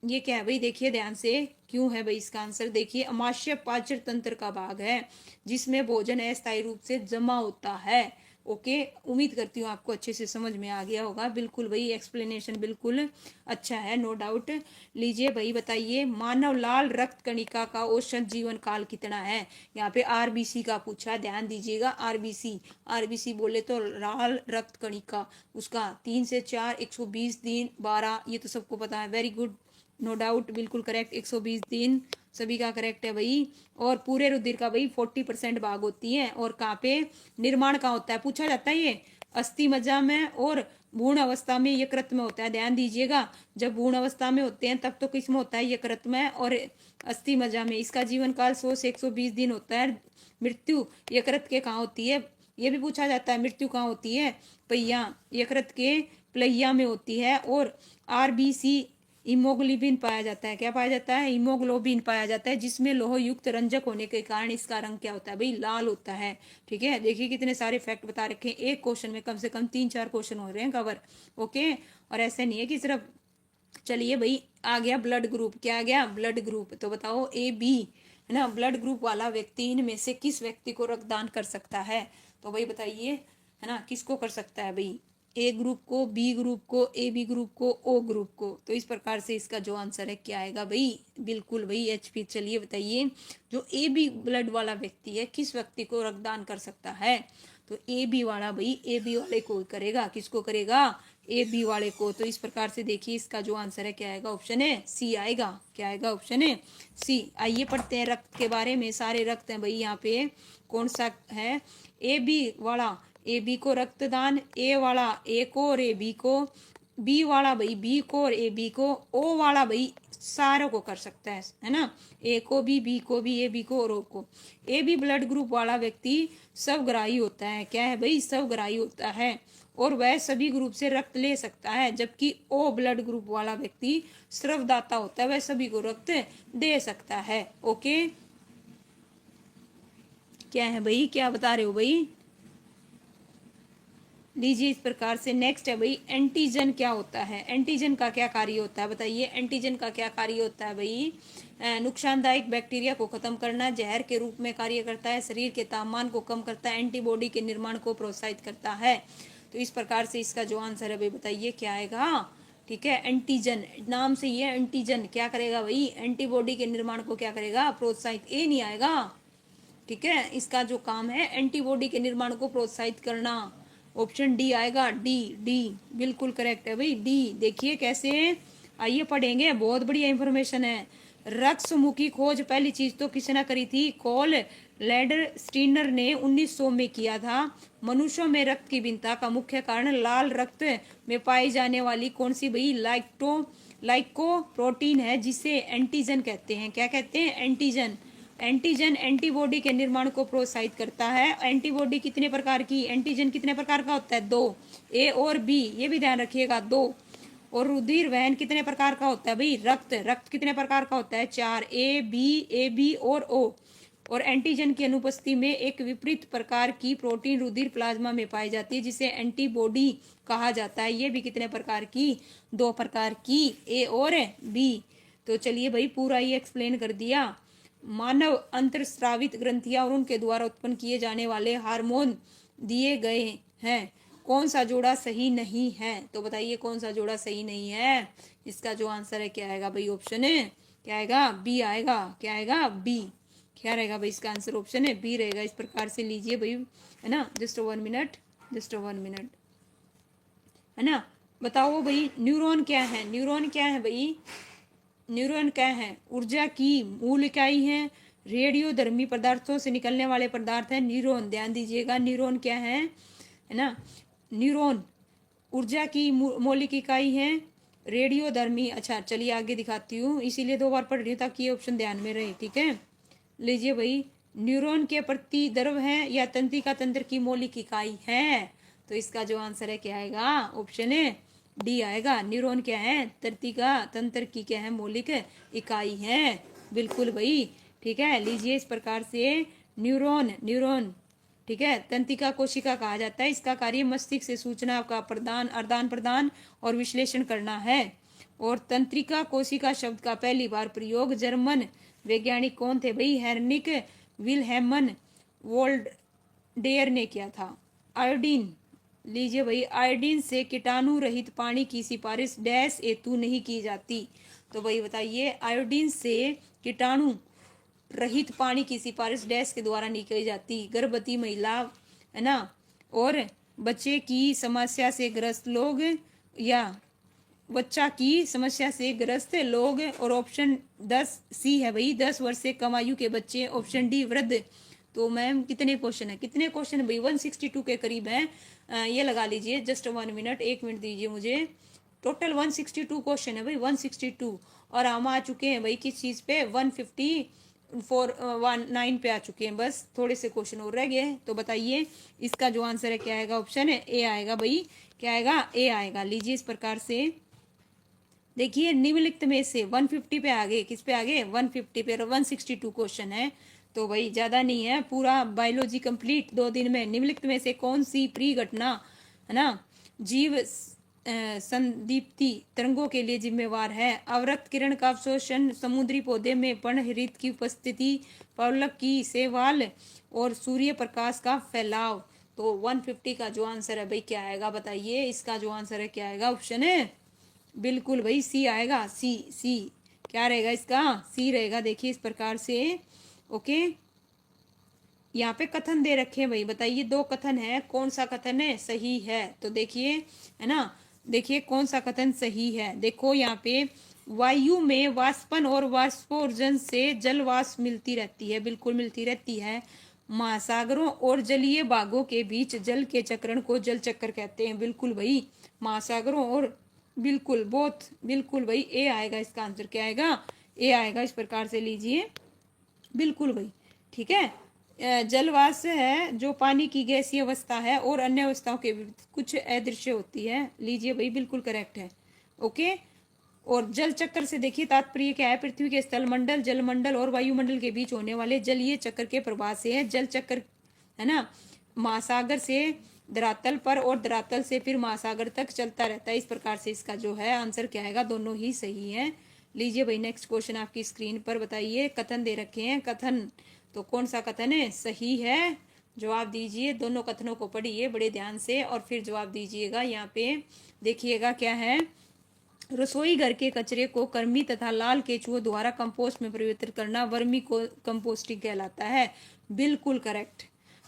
ये क्या है भाई, देखिए ध्यान से, क्यों है भाई इसका आंसर, देखिए अमाशय पाचन तंत्र का भाग है जिसमें भोजन अस्थायी रूप से जमा होता है। ओके, उम्मीद करती हूँ आपको अच्छे से समझ में आ गया होगा। बिल्कुल भाई, एक्सप्लेनेशन बिल्कुल अच्छा है, नो डाउट। लीजिए भाई बताइए, मानव लाल रक्त कणिका का औसत जीवन काल कितना है? यहाँ पे आरबीसी का पूछा, ध्यान दीजिएगा, आरबीसी, आरबीसी बोले तो लाल रक्त कणिका, उसका 3 से 4, 120 दिन, 12, ये तो सबको पता है। वेरी गुड, नो डाउट, बिल्कुल करेक्ट, 120 दिन सभी का करेक्ट है भाई। और पूरे रुधिर का भाई 40% भाग होती है। और कहाँ पे निर्माण कहाँ होता है, पूछा जाता है ये, अस्थि मज्जा में और भ्रूण अवस्था में यकृत में होता है। ध्यान दीजिएगा, जब भ्रूण अवस्था में होते हैं तब तो किस में होता है, यकृत में, और अस्थि मज्जा में। इसका जीवन काल 100 से 120 दिन होता है। मृत्यु यकृत के कहाँ होती है, ये भी पूछा जाता है, मृत्यु कहाँ होती है, पहिया, यकृत के प्लैया में होती है। और आरबीसी हीमोग्लोबिन पाया जाता है, क्या पाया जाता है, हीमोग्लोबिन पाया जाता है, जिसमें लोह युक्त रंजक होने के कारण इसका रंग क्या होता है भाई, लाल होता है, ठीक है। देखिए कितने सारे फैक्ट बता रखे हैं, एक क्वेश्चन में कम से कम 3-4 क्वेश्चन हो रहे हैं कवर। ओके, और ऐसे नहीं है कि सिर्फ, चलिए भाई आ गया ब्लड ग्रुप, क्या आ गया, ब्लड ग्रुप। तो बताओ ए बी, है ना, ब्लड ग्रुप वाला व्यक्ति इनमें से किस व्यक्ति को रक्तदान कर सकता है? तो भाई बताइए, है ना, किसको कर सकता है भाई, ए ग्रुप को, बी ग्रुप को, ए बी ग्रुप को, ओ ग्रुप को? तो इस प्रकार से इसका जो आंसर है क्या आएगा भाई, बिल्कुल भाई एचपी। चलिए बताइए, जो ए बी ब्लड वाला व्यक्ति है किस व्यक्ति को रक्तदान कर सकता है? तो ए बी वाला भाई, ए बी वाले को करेगा, किसको करेगा, ए बी वाले को। तो इस प्रकार से देखिए इसका जो आंसर है क्या आएगा, ऑप्शन है सी आएगा, क्या आएगा, ऑप्शन है सी। आइए पढ़ते हैं रक्त के बारे में, सारे रक्त हैं भाई यहाँ पे, कौन सा है, ए बी वाला ए बी को रक्तदान, ए वाला ए को और ए बी को, बी वाला भाई बी को और ए बी को, ओ वाला भाई सारों को कर सकता है ना, ए को भी, बी को भी, ए बी को और ओ को। ए बी ब्लड ग्रुप वाला व्यक्ति स्वग्राही होता है, क्या है भाई, स्वग्राही होता है, और वह सभी ग्रुप से रक्त ले सकता है। जबकि ओ ब्लड ग्रुप वाला व्यक्ति स्रवदाता होता है, वह सभी को रक्त दे सकता है। ओके, क्या है भाई, क्या बता रहे हो भाई, लीजिए इस प्रकार से। नेक्स्ट है भाई, एंटीजन क्या होता है, एंटीजन का क्या कार्य होता है, बताइए एंटीजन का क्या कार्य होता है भाई। नुकसानदायक बैक्टीरिया को खत्म करना, जहर के रूप में कार्य करता है, शरीर के तापमान को कम करता है, एंटीबॉडी के निर्माण को प्रोत्साहित करता है। तो इस प्रकार से इसका जो आंसर है भाई बताइए क्या आएगा, ठीक है। एंटीजन नाम से ये एंटीजन क्या करेगा भाई, एंटीबॉडी के निर्माण को क्या करेगा, प्रोत्साहित। ए नहीं आएगा, ठीक है। इसका जो काम है एंटीबॉडी के निर्माण को प्रोत्साहित करना। ऑप्शन डी आएगा, डी डी बिल्कुल करेक्ट है भाई, डी। देखिए कैसे, आइए पढ़ेंगे, बहुत बढ़िया इंफॉर्मेशन है। रक्त समूह की खोज पहली चीज तो किसने करी थी, कॉल लैडर स्टीनर ने 1900 में किया था। मनुष्यों में रक्त की भिन्नता का मुख्य कारण लाल रक्त में पाई जाने वाली कौन सी भाई, लाइको प्रोटीन है, जिसे एंटीजन कहते हैं। क्या कहते हैं, एंटीजन। एंटीजन एंटीबॉडी के निर्माण को प्रोत्साहित करता है। एंटीबॉडी कितने प्रकार की, एंटीजन कितने प्रकार का होता है, 2, ए और बी, ये भी ध्यान रखिएगा, 2। और रुधिर वहन कितने प्रकार का होता है भाई, रक्त कितने प्रकार का होता है, 4, ए बी और ओ। और एंटीजन की अनुपस्थिति में एक विपरीत प्रकार की प्रोटीन रुधिर प्लाज्मा में पाई जाती है, जिसे एंटीबॉडी कहा जाता है। ये भी कितने प्रकार की, 2 प्रकार की, ए और बी। तो चलिए भाई पूरा ये एक्सप्लेन कर दिया। मानव अंतर्स्रावित ग्रंथियां और उनके द्वारा उत्पन्न किए जाने वाले हार्मोन दिए गए हैं, कौन सा जोड़ा सही नहीं है, तो बताइए कौन सा जोड़ा सही नहीं है। इसका जो आंसर है क्या आएगा भाई, ऑप्शन है क्या आएगा, बी आएगा। क्या आएगा, बी। क्या रहेगा भाई इसका आंसर, ऑप्शन है बी रहेगा। इस प्रकार से लीजिए भाई, है ना। जस्ट 1 मिनट, जस्ट 1 मिनट, है ना। बताओ भाई न्यूरॉन क्या है, न्यूरॉन क्या है भाई, न्यूरॉन क्या है, ऊर्जा की मूल इकाई है, रेडियोधर्मी पदार्थों से निकलने वाले पदार्थ है न्यूरॉन। ध्यान दीजिएगा, न्यूरॉन क्या है ना। न्यूरॉन ऊर्जा की मौलिक इकाई है, रेडियोधर्मी। अच्छा चलिए आगे दिखाती हूँ, इसीलिए 2 बार पढ़ रही हूँ ताकि ये ऑप्शन ध्यान में रहे, ठीक है। लीजिए भाई, न्यूरॉन के प्रति द्रव है या तंत्रिका तंत्र की मौलिक इकाई है, तो इसका जो आंसर है क्या आएगा, ऑप्शन है डी आएगा। न्यूरॉन क्या है, तंत्रिका तंत्र की क्या है, मौलिक इकाई है, बिल्कुल भाई, ठीक है। लीजिए इस प्रकार से न्यूरॉन ठीक है, तंत्रिका कोशिका कहा जाता है। इसका कार्य मस्तिष्क से सूचना का आदान प्रदान और विश्लेषण करना है। और तंत्रिका कोशिका शब्द का पहली बार प्रयोग जर्मन वैज्ञानिक कौन थे भाई, हेनरिक विल्हेमन वोल्डेयर ने किया था। आयोडीन, लीजिए भाई, आयोडीन से कीटाणु रहित पानी की सिफारिश डैश हेतु नहीं की जाती, तो भाई बताइए आयोडीन से कीटाणु रहित पानी की सिफारिश डैश के द्वारा नहीं की जाती। गर्भवती महिला, है ना, और बच्चे की समस्या से ग्रस्त लोग, या बच्चा की समस्या से ग्रस्त लोग। और ऑप्शन 10 सी है भाई, 10 वर्ष से कम आयु के बच्चे। ऑप्शन डी वृद्ध। तो मैम कितने क्वेश्चन है, कितने क्वेश्चन भाई, 162 के करीब है। ये लगा लीजिए, जस्ट 1 मिनट, 1 मिनट दीजिए मुझे। टोटल 162 क्वेश्चन है भाई, 162। और हम आ चुके हैं भाई किस चीज पे, 154 पे आ चुके हैं, बस थोड़े से क्वेश्चन और रह गए हैं। तो बताइए इसका जो आंसर है क्या आएगा, ऑप्शन है ए आएगा भाई। क्या आएगा, ए आएगा। लीजिए इस प्रकार से देखिए, निम्नलिखित में से 150 पे आगे, किस पे आगे, 150 पे, 162 क्वेश्चन है, तो भाई ज्यादा नहीं है, पूरा बायोलॉजी कंप्लीट 2 दिन में। निम्नलिखित में से कौन सी प्री घटना, है ना, जीव संदीप्ति तरंगों के लिए जिम्मेवार है। अवरक्त किरण का अवशोषण, समुद्री पौधे में पर्णहरित की उपस्थिति, पवलक की शैवाल, और सूर्य प्रकाश का फैलाव। तो 150 का जो आंसर है भाई क्या आएगा, बताइए इसका जो आंसर है क्या आएगा, ऑप्शन है बिल्कुल भाई सी आएगा, सी। क्या रहेगा इसका, सी रहेगा। देखिए इस प्रकार से, ओके। यहाँ पे कथन दे रखे हैं भाई, बताइए 2 कथन है, कौन सा कथन है सही है, तो देखिए, है ना, देखिए कौन सा कथन सही है। देखो यहाँ पे, वायु में वाष्पन और वाष्पोर्जन से जलवाष्प मिलती रहती है, बिल्कुल मिलती रहती है। महासागरों और जलीय भागों के बीच जल के चक्रण को जल चक्र कहते हैं, बिल्कुल भाई, महासागरों और, बिल्कुल बहुत, बिल्कुल भाई ए आएगा। इसका आंसर क्या आएगा, ए आएगा। इस प्रकार से लीजिए, बिल्कुल भाई, ठीक है। जलवाष्प है जो पानी की गैसीय अवस्था है और अन्य अवस्थाओं के कुछ अदृश्य होती है। लीजिए भाई, बिल्कुल करेक्ट है, ओके। और जल चक्र से देखिए तात्पर्य क्या है, पृथ्वी के स्थल मंडल, जलमंडल और वायुमंडल के बीच होने वाले जलीय चक्र के प्रभाव से है। जल चक्र, है ना, महासागर से धरातल पर और धरातल से फिर महासागर तक चलता रहता है। इस प्रकार से इसका जो है आंसर क्या आएगा, दोनों ही सही है। लीजिए भाई नेक्स्ट क्वेश्चन आपकी स्क्रीन पर, बताइए कथन दे रखे हैं, कथन, तो कौन सा कथन है सही है, जवाब दीजिए। दोनों कथनों को पढ़िए बड़े ध्यान से और फिर जवाब दीजिएगा। यहाँ पे देखिएगा क्या है, रसोई घर के कचरे को कृमि तथा लाल केचुओं द्वारा कंपोस्ट में परिवर्तित करना वर्मी को कंपोस्टिंग कहलाता है। बिल्कुल करेक्ट।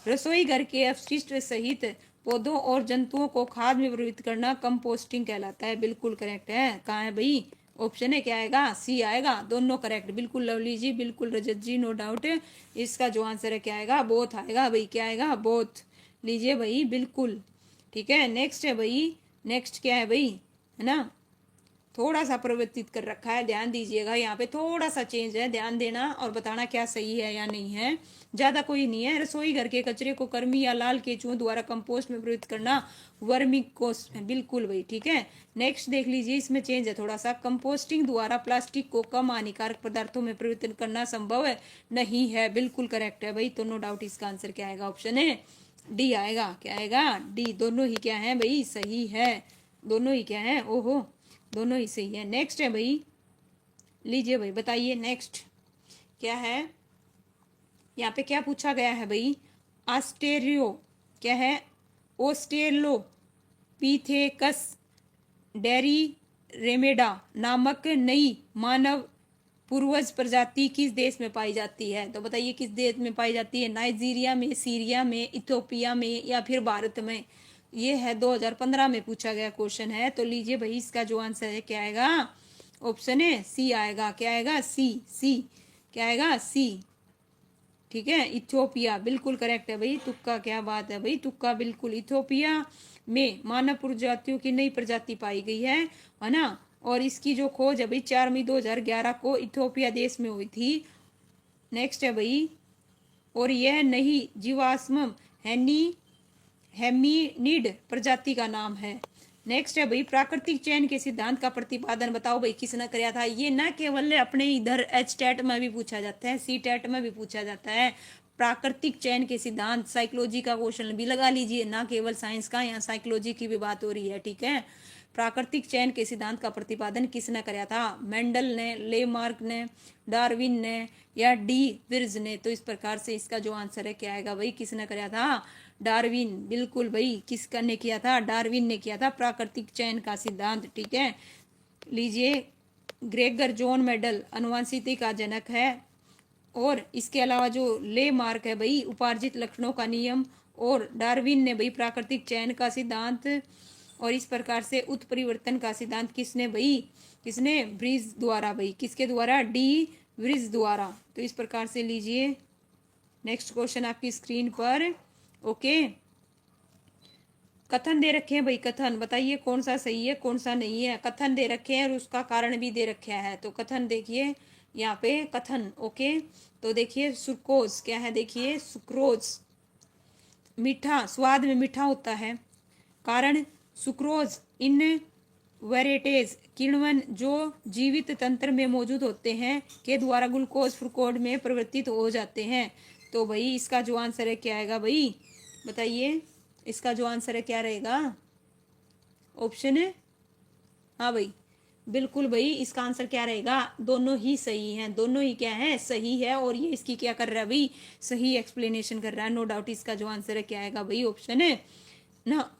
रसोई घर के अपशिष्ट सहित पौधों और जंतुओं को खाद में परिवर्तित करना कंपोस्टिंग कहलाता है। बिल्कुल करेक्ट है। कहाँ है भाई? ऑप्शन है क्या आएगा? सी आएगा। दोनों करेक्ट। बिल्कुल लवली जी, बिल्कुल रजत जी, नो डाउट। इसका जो आंसर है क्या आएगा? बोथ आएगा भाई। क्या आएगा? बोथ। लीजिए भाई, बिल्कुल ठीक है। नेक्स्ट है भाई, नेक्स्ट क्या है भाई, है ना, थोड़ा सा परिवर्तित कर रखा है, ध्यान दीजिएगा। यहाँ पे थोड़ा सा चेंज है, ध्यान देना और बताना क्या सही है या नहीं है। ज्यादा कोई नहीं है। रसोई घर के कचरे को कृमि या लाल केचुओं द्वारा कंपोस्ट में प्रयुक्त करना वर्मी कोस्ट। बिल्कुल भाई ठीक है। नेक्स्ट देख लीजिए, इसमें चेंज है थोड़ा सा। कंपोस्टिंग द्वारा प्लास्टिक को कम हानिकारक पदार्थों में परिवर्तित करना संभव है नहीं है। बिल्कुल करेक्ट है भाई। तो नो डाउट इसका आंसर क्या आएगा? ऑप्शन है डी आएगा। क्या आएगा? डी। दोनों ही क्या है भाई? सही है। दोनों ही क्या है? ओहो, दोनों ही सही है। नेक्स्ट है भाई, लीजिए भाई बताइए नेक्स्ट क्या है। यहाँ पे क्या पूछा गया है भाई? आस्टेरियो क्या है? ओस्टेलो पीथेकस डेरी रेमेडा नामक नई मानव पूर्वज प्रजाति किस देश में पाई जाती है? तो बताइए किस देश में पाई जाती है? नाइजीरिया में, सीरिया में, इथियोपिया में या फिर भारत में? ये है 2015 में पूछा गया क्वेश्चन है। तो लीजिए भाई, इसका जो आंसर है क्या आएगा? ऑप्शन है सी आएगा। क्या आएगा? सी। सी क्या आएगा? सी। ठीक है, इथियोपिया। बिल्कुल करेक्ट है भाई। तुक्का, क्या बात है भाई, तुक्का बिल्कुल। इथियोपिया में मानव प्रजातियों की नई प्रजाति पाई गई है ना। और इसकी जो खोज है भाई 4 मई 2011 को इथियोपिया देश में हुई थी। नेक्स्ट है भाई, और यह नई जीवाश्म हेमीनिड प्रजाति का नाम है। नेक्स्ट है भाई, प्राकृतिक चयन के सिद्धांत का प्रतिपादन बताओ भाई किसने कराया था? ये ना केवल अपने इधर एच टेट में भी पूछा जाता है, सी टेट में भी पूछा जाता है। प्राकृतिक चयन के सिद्धांत, साइकोलॉजी का क्वेश्चन भी लगा लीजिए, ना केवल साइंस का, यहाँ साइकोलॉजी की भी बात हो रही है। ठीक है, प्राकृतिक चयन के सिद्धांत का प्रतिपादन किसने कराया था? मेंडल ने, लेमार्क ने, डार्विन ने या डी विर्ज ने? तो इस प्रकार से इसका जो आंसर है क्या आएगा भाई? किसने कराया था? डार्विन। बिल्कुल भाई, किसका ने किया था? डार्विन ने किया था प्राकृतिक चयन का सिद्धांत। ठीक है, लीजिए, ग्रेगर जॉन मेडल अनुवांशिकी का जनक है। और इसके अलावा जो ले मार्क है भाई उपार्जित लक्षणों का नियम, और डार्विन ने भाई प्राकृतिक चयन का सिद्धांत। और इस प्रकार से उत्परिवर्तन का सिद्धांत किसने भाई? किसने? ब्रिज द्वारा भाई। किसके द्वारा? डी ब्रिज द्वारा। तो इस प्रकार से लीजिए, नेक्स्ट क्वेश्चन आपकी स्क्रीन पर। ओके, कथन दे रखे हैं भाई, कथन बताइए कौन सा सही है कौन सा नहीं है। कथन दे रखे हैं और उसका कारण भी दे रखा है। तो कथन देखिए यहाँ पे, कथन। ओके, तो देखिए सुक्रोज क्या है? देखिए सुक्रोज मीठा, स्वाद में मीठा होता है। कारण, सुक्रोज इन वेरेटेज किण्वन जो जीवित तंत्र में मौजूद होते हैं के द्वारा ग्लूकोज फ्रुक्टोज में परिवर्तित हो जाते हैं। तो भाई इसका जो आंसर है क्या आएगा भाई? बताइए, इसका जो आंसर है क्या रहेगा? ऑप्शन है, हाँ भाई, बिल्कुल भाई, इसका आंसर क्या रहेगा? दोनों ही सही हैं। दोनों ही क्या है? सही है। और ये इसकी क्या कर रहा है भाई? सही एक्सप्लेनेशन कर रहा है। नो डाउट इसका जो आंसर है क्या आएगा भाई? ऑप्शन है ना।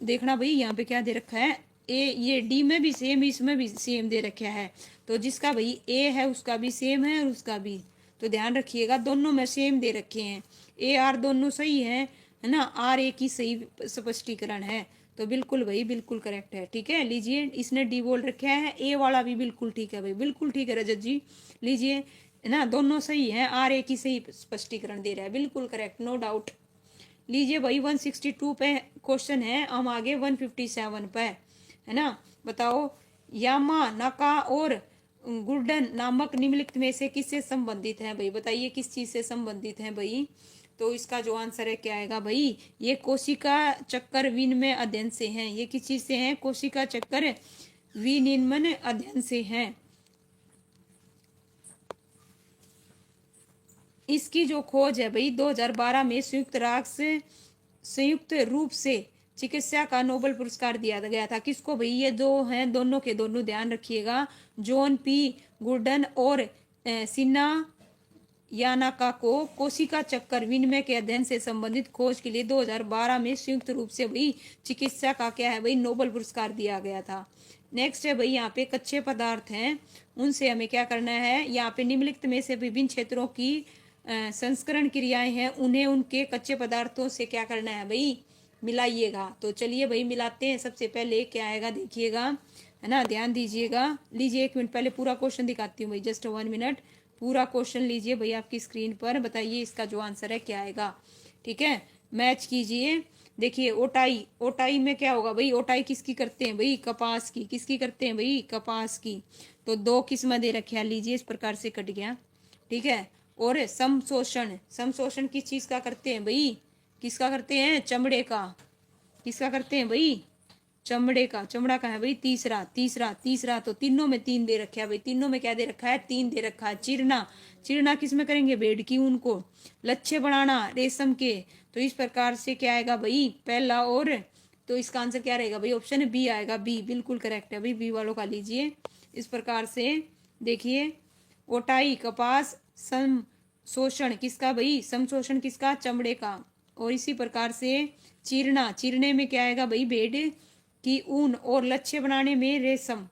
देखना भाई, यहाँ पे क्या दे रखा है? ए, ये डी में भी सेम, इसमें भी सेम दे रखा है। तो जिसका भाई ए है उसका भी सेम है और उसका भी। तो ध्यान रखिएगा, दोनों में सेम दे रखे हैं। ए आर दोनों सही है ना। आर ए की सही स्पष्टीकरण है। तो बिल्कुल भाई, बिल्कुल करेक्ट है। ठीक है, लीजिए, इसने डी बोल रखा है, ए वाला भी बिल्कुल ठीक है भाई, बिल्कुल ठीक है रजत जी। लीजिए ना, दोनों सही है। आर ए की सही स्पष्टीकरण दे रहा है, बिल्कुल करेक्ट, नो डाउट। लीजिए भाई, 162 पे क्वेश्चन है, हम आगे 157 पे, है ना। बताओ, यामा नाका और गुर्डन नामक निम्नलिखित में से किससे संबंधित है भाई? बताइए किस चीज से संबंधित है भाई? तो इसका जो आंसर है क्या आएगा भाई? ये कोशिका चक्कर विनिमय अध्ययन से हैं। ये किस चीज से हैं? कोशिका चक्कर विनिमय अध्ययन से हैं। इसकी जो खोज है भाई 2012 में संयुक्त रूप से चिकित्सा का नोबेल पुरस्कार दिया गया था। किसको भाई? ये दो हैं, दोनों के दोनों, ध्यान रखिएगा, जॉन पी गुर्डन और सिन्ना यानाका को कोशिका चक्कर विनिमय के अध्ययन से संबंधित खोज के लिए 2012 में संयुक्त रूप से भाई चिकित्सा का क्या है भाई? नोबेल पुरस्कार दिया गया था। नेक्स्ट है भाई यहाँ पे कच्चे पदार्थ हैं, उनसे हमें क्या करना है, यहाँ पे निम्नलिखित में से विभिन्न क्षेत्रों की संस्करण क्रियाएं हैं, उन्हें उनके कच्चे पदार्थों से क्या करना है भाई, मिलाइएगा। तो चलिए भाई मिलाते हैं। सबसे पहले क्या आएगा देखिएगा, है ना, ध्यान दीजिएगा। लीजिए 1 मिनट, पहले पूरा क्वेश्चन दिखाती हूँ भाई, जस्ट 1 मिनट। पूरा क्वेश्चन लीजिए भाई आपकी स्क्रीन पर, बताइए इसका जो आंसर है क्या आएगा। ठीक है, मैच कीजिए। देखिए ओटाई, ओटाई में क्या होगा भाई, ओटाई किसकी करते हैं भाई, कपास की। किसकी करते हैं भाई, कपास की। तो 2 किस्में दे रखे हैं, लीजिए इस प्रकार से कट गया। ठीक है, और समशोषण, समशोषण किस चीज का करते हैं भाई, किसका करते हैं, चमड़े का। किसका करते हैं भाई, चमड़े का। चमड़ा का है भाई तीसरा, तीसरा तीसरा। तो तीनों में 3 दे रखा है भाई, तीनों में क्या दे रखा है, 3 दे रखा है। चिरना, चिरना किस में करेंगे, भेड़ की ऊन को। लच्छे बनाना, रेशम के। तो इस प्रकार से क्या आएगा भाई, पहला। और तो इसका आंसर क्या रहेगा भाई, ऑप्शन बी आएगा, बी बिल्कुल करेक्ट है भाई, बी वालों का लीजिए। इस प्रकार से देखिए, ओटाई कपास, सम शोषण किसका भाई, समशोषण किसका, चमड़े का। और इसी प्रकार से चीरना, चीरने में क्या आएगा भाई, भेड़ की ऊन। और लच्छे बनाने में रेशम।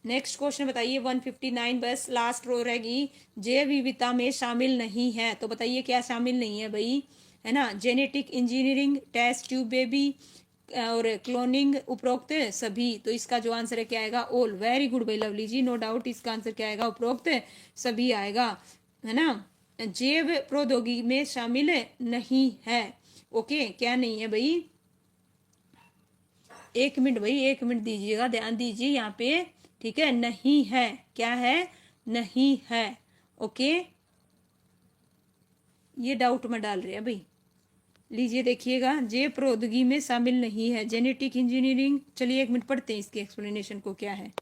नेक्स्ट क्वेश्चन बताइए 159, बस लास्ट रो रहेगी। जैव विविधता में शामिल नहीं है, तो बताइए क्या शामिल नहीं है भाई, है ना। Genetic engineering, test tube baby और क्लोनिंग, उपरोक्त सभी। तो इसका जो आंसर है क्या आएगा, ऑल। वेरी गुड भाई लवली जी, नो डाउट इसका आंसर क्या आएगा, उपरोक्त सभी आएगा, है ना। जैव प्रौद्योगिकी में शामिल नहीं है, ओके, क्या नहीं है भाई। 1 मिनट भाई, 1 मिनट दीजिएगा, ध्यान दीजिए यहाँ पे। ठीक है, नहीं है, क्या है, नहीं है, ओके। ये डाउट में डाल रहे हैं भाई, लीजिए देखिएगा। जे प्रौद्योगिकी में शामिल नहीं है, जेनेटिक इंजीनियरिंग। चलिए 1 मिनट पढ़ते हैं इसके एक्सप्लेनेशन को, क्या है।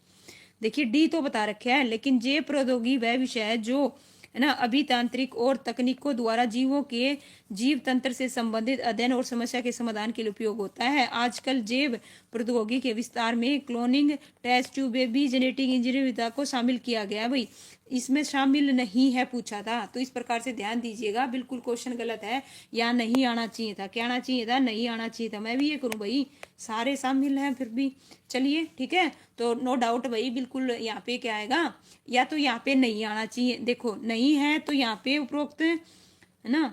देखिए डी तो बता रखे है, लेकिन जे प्रौद्योगिकी वह विषय है जो, है ना, अभितांत्रिक और तकनीकों द्वारा जीवों के जीव तंत्र से संबंधित अध्ययन और समस्या के समाधान के लिए उपयोग होता है। आजकल जैव प्रौद्योगिकी के विस्तार में cloning, test tube baby, genetic engineering विधा को शामिल किया गया है भाई। इसमें शामिल नहीं है पूछा था, तो इस प्रकार से ध्यान दीजिएगा, बिल्कुल क्वेश्चन गलत है। या नहीं आना चाहिए था, क्या आना चाहिए था, नहीं आना चाहिए था। मैं भी ये करूं भाई, सारे शामिल हैं फिर भी। चलिए ठीक है, तो नो डाउट भाई, बिल्कुल यहाँ पे क्या आएगा, या तो यहाँ पे नहीं आना चाहिए। देखो नहीं है तो यहाँ पे उपरोक्त, है ना,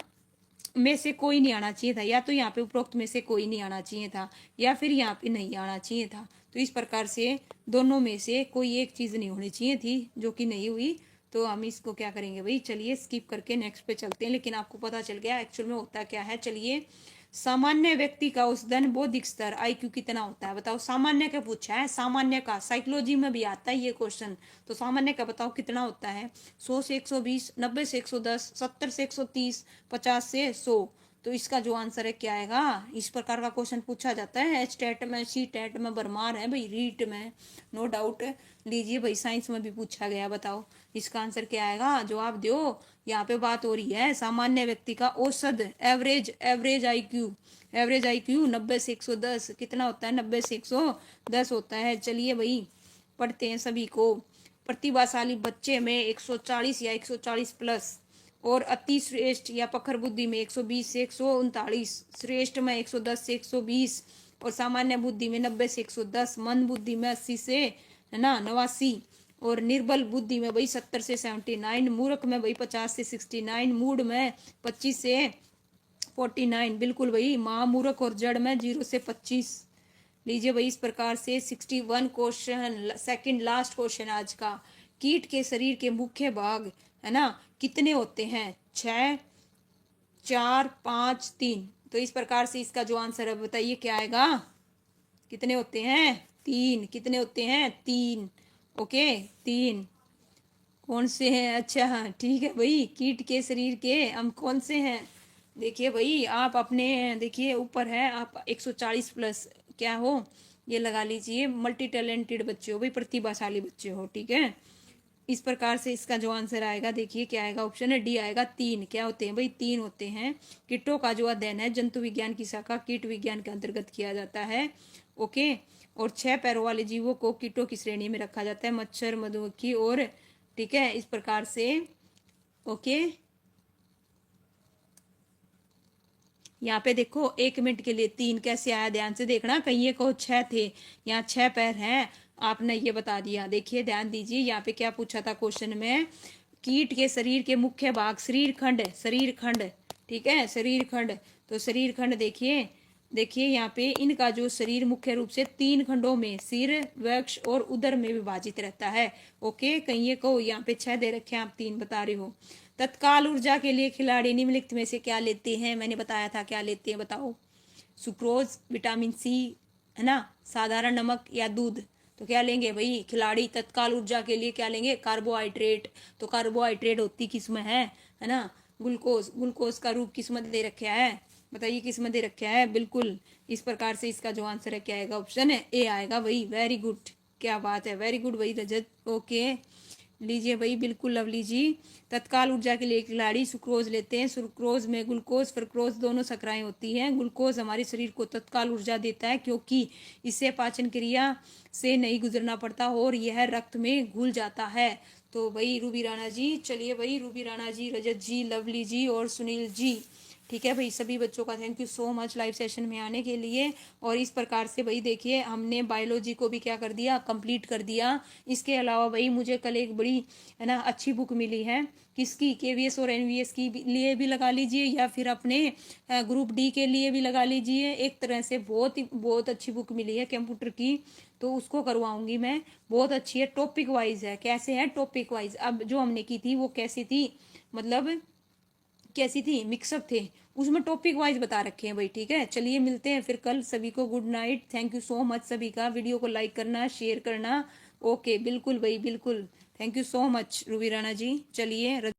में से कोई नहीं आना चाहिए था, या तो यहाँ पे उपरोक्त में से कोई नहीं आना चाहिए था, या फिर यहाँ पे नहीं आना चाहिए था। तो इस प्रकार से दोनों में से कोई एक चीज नहीं होनी चाहिए थी, जो कि नहीं हुई। तो हम इसको क्या करेंगे भाई, चलिए स्किप करके नेक्स्ट पे चलते हैं। लेकिन आपको पता चल गया एक्चुअल में होता क्या है। चलिए, सामान्य व्यक्ति का औसतन बौद्धिक स्तर IQ कितना होता है, बताओ। सामान्य का पूछा है, सामान्य का, साइकोलॉजी में भी आता है ये क्वेश्चन। तो सामान्य का बताओ कितना होता है, 100 से 120, 90 से 110, 70 से 130, 50 से 100। तो इसका जो आंसर है क्या आएगा, इस प्रकार का क्वेश्चन पूछा जाता है एच टेट में, सी टेट में, भरमार है भाई, रीट में, नो डाउट। लीजिए भाई, साइंस में भी पूछा गया, बताओ इसका आंसर क्या आएगा, जवाब दो। यहाँ पे बात हो रही है सामान्य व्यक्ति का औसत, average, average IQ, average IQ 90 से 110 कितना होता है, 90 से 110 होता है। चलिए भाई पढ़ते हैं सभी को। प्रतिभाशाली बच्चे में 140 या 140 प्लस, और अति श्रेष्ठ या प्रखर बुद्धि में 120 से 139, श्रेष्ठ में 110 से 120, और सामान्य बुद्धि में 90 से 110, मंद बुद्धि में 80 से, है ना, 89, और निर्बल बुद्धि में भाई 70 से 79, मूर्ख में भाई 50 से 69, मूड में 25 से 49, बिल्कुल भाई, महामूर्ख और जड़ में 0 से 25। लीजिए भाई, इस प्रकार से 61 क्वेश्चन, सेकंड लास्ट क्वेश्चन आज का। कीट के शरीर के मुख्य भाग, है ना, कितने होते हैं, 6, 4, 5, 3। तो इस प्रकार से इसका जो आंसर है बताइए क्या आएगा, कितने होते हैं, 3। कितने होते हैं, 3, ओके, 3। कौन से हैं, अच्छा हाँ ठीक है भाई, कीट के शरीर के हम कौन से हैं। देखिए भाई, आप अपने देखिए ऊपर है, आप 140 प्लस क्या हो, ये लगा लीजिए, मल्टी टैलेंटेड बच्चे हो भाई, प्रतिभाशाली बच्चे हो, ठीक है। इस प्रकार से इसका जो आंसर आएगा देखिए क्या आएगा, ऑप्शन है डी आएगा, 3। क्या होते हैं भाई, 3 होते हैं। कीटों का जो अध्ययन है जंतु विज्ञान की शाखा कीट विज्ञान के अंतर्गत किया जाता है, ओके। और 6 पैरों वाले जीवों को कीटों की श्रेणी में रखा जाता है, मच्छर, मधुमक्खी, और ठीक है, इस प्रकार से, ओके। यहाँ पे देखो 1 मिनट के लिए 3 कैसे आया, ध्यान से देखना, कहीं ये कहो 6 थे, यहाँ 6 पैर हैं, आपने ये बता दिया। देखिए ध्यान दीजिए, यहाँ पे क्या पूछा था क्वेश्चन में, कीट के शरीर के मुख्य भाग, शरीर खंड, शरीर खंड, ठीक है, शरीर खंड। तो शरीर खंड देखिए, देखिए यहाँ पे इनका जो शरीर मुख्य रूप से 3 खंडों में, सिर, वक्ष और उदर में विभाजित रहता है। ओके, कहीं ये कहो, यहाँ पे 6 दे रखे हैं, आप 3 बता रहे हो। तत्काल ऊर्जा के लिए खिलाड़ी निम्नलिखित में से क्या लेते हैं? मैंने बताया था क्या लेते हैं, बताओ। सुक्रोज, विटामिन सी, है ना, साधारण नमक या दूध। तो क्या लेंगे भाई खिलाड़ी तत्काल ऊर्जा के लिए? क्या लेंगे? कार्बोहाइड्रेट। तो कार्बोहाइड्रेट होती किसमें है ना, ग्लूकोज। ग्लूकोज का रूप किसमें दे रखा है, बताइए किसमें दे रखा है? बिल्कुल इस प्रकार से इसका जो आंसर है क्या आएगा? ऑप्शन है ए आएगा भाई। वेरी गुड, क्या बात है, वेरी गुड भाई रजत। ओके, लीजिए भाई, बिल्कुल लवली जी। तत्काल ऊर्जा के लिए खिलाड़ी सुक्रोज लेते हैं। सुक्रोज में ग्लूकोज फ्रक्टोज दोनों शर्कराएं होती हैं। ग्लूकोज हमारे शरीर को तत्काल ऊर्जा देता है क्योंकि इससे पाचन क्रिया से नहीं गुजरना पड़ता और यह रक्त में घुल जाता है। तो भाई रूबी राणा जी, चलिए भाई रूबी राणा जी, रजत जी, लवली जी और सुनील जी, ठीक है भाई, सभी बच्चों का thank you so much live session में आने के लिए। और इस प्रकार से भाई देखिए हमने बायोलॉजी को भी क्या कर दिया, कंप्लीट कर दिया। इसके अलावा भाई मुझे कल एक बड़ी, है ना, अच्छी बुक मिली है, किसकी, केवीएस और एनवीएस की लिए भी लगा लीजिए या फिर अपने ग्रुप डी के लिए भी लगा लीजिए। एक तरह से बहुत अच्छी बुक मिली है कंप्यूटर की, तो उसको करवाऊंगी मैं। बहुत अच्छी है, टॉपिक वाइज है। कैसे है? Topic wise. अब जो हमने की थी वो कैसी थी, मतलब कैसी थी, मिक्सअप थे, उसमें टॉपिक वाइज बता रखे हैं भाई। ठीक है, चलिए मिलते हैं फिर कल। सभी को good night, thank you so much सभी का। वीडियो को लाइक करना, शेयर करना। ओके, बिल्कुल भाई, बिल्कुल, thank you so much Ruby Rana ji. चलिए।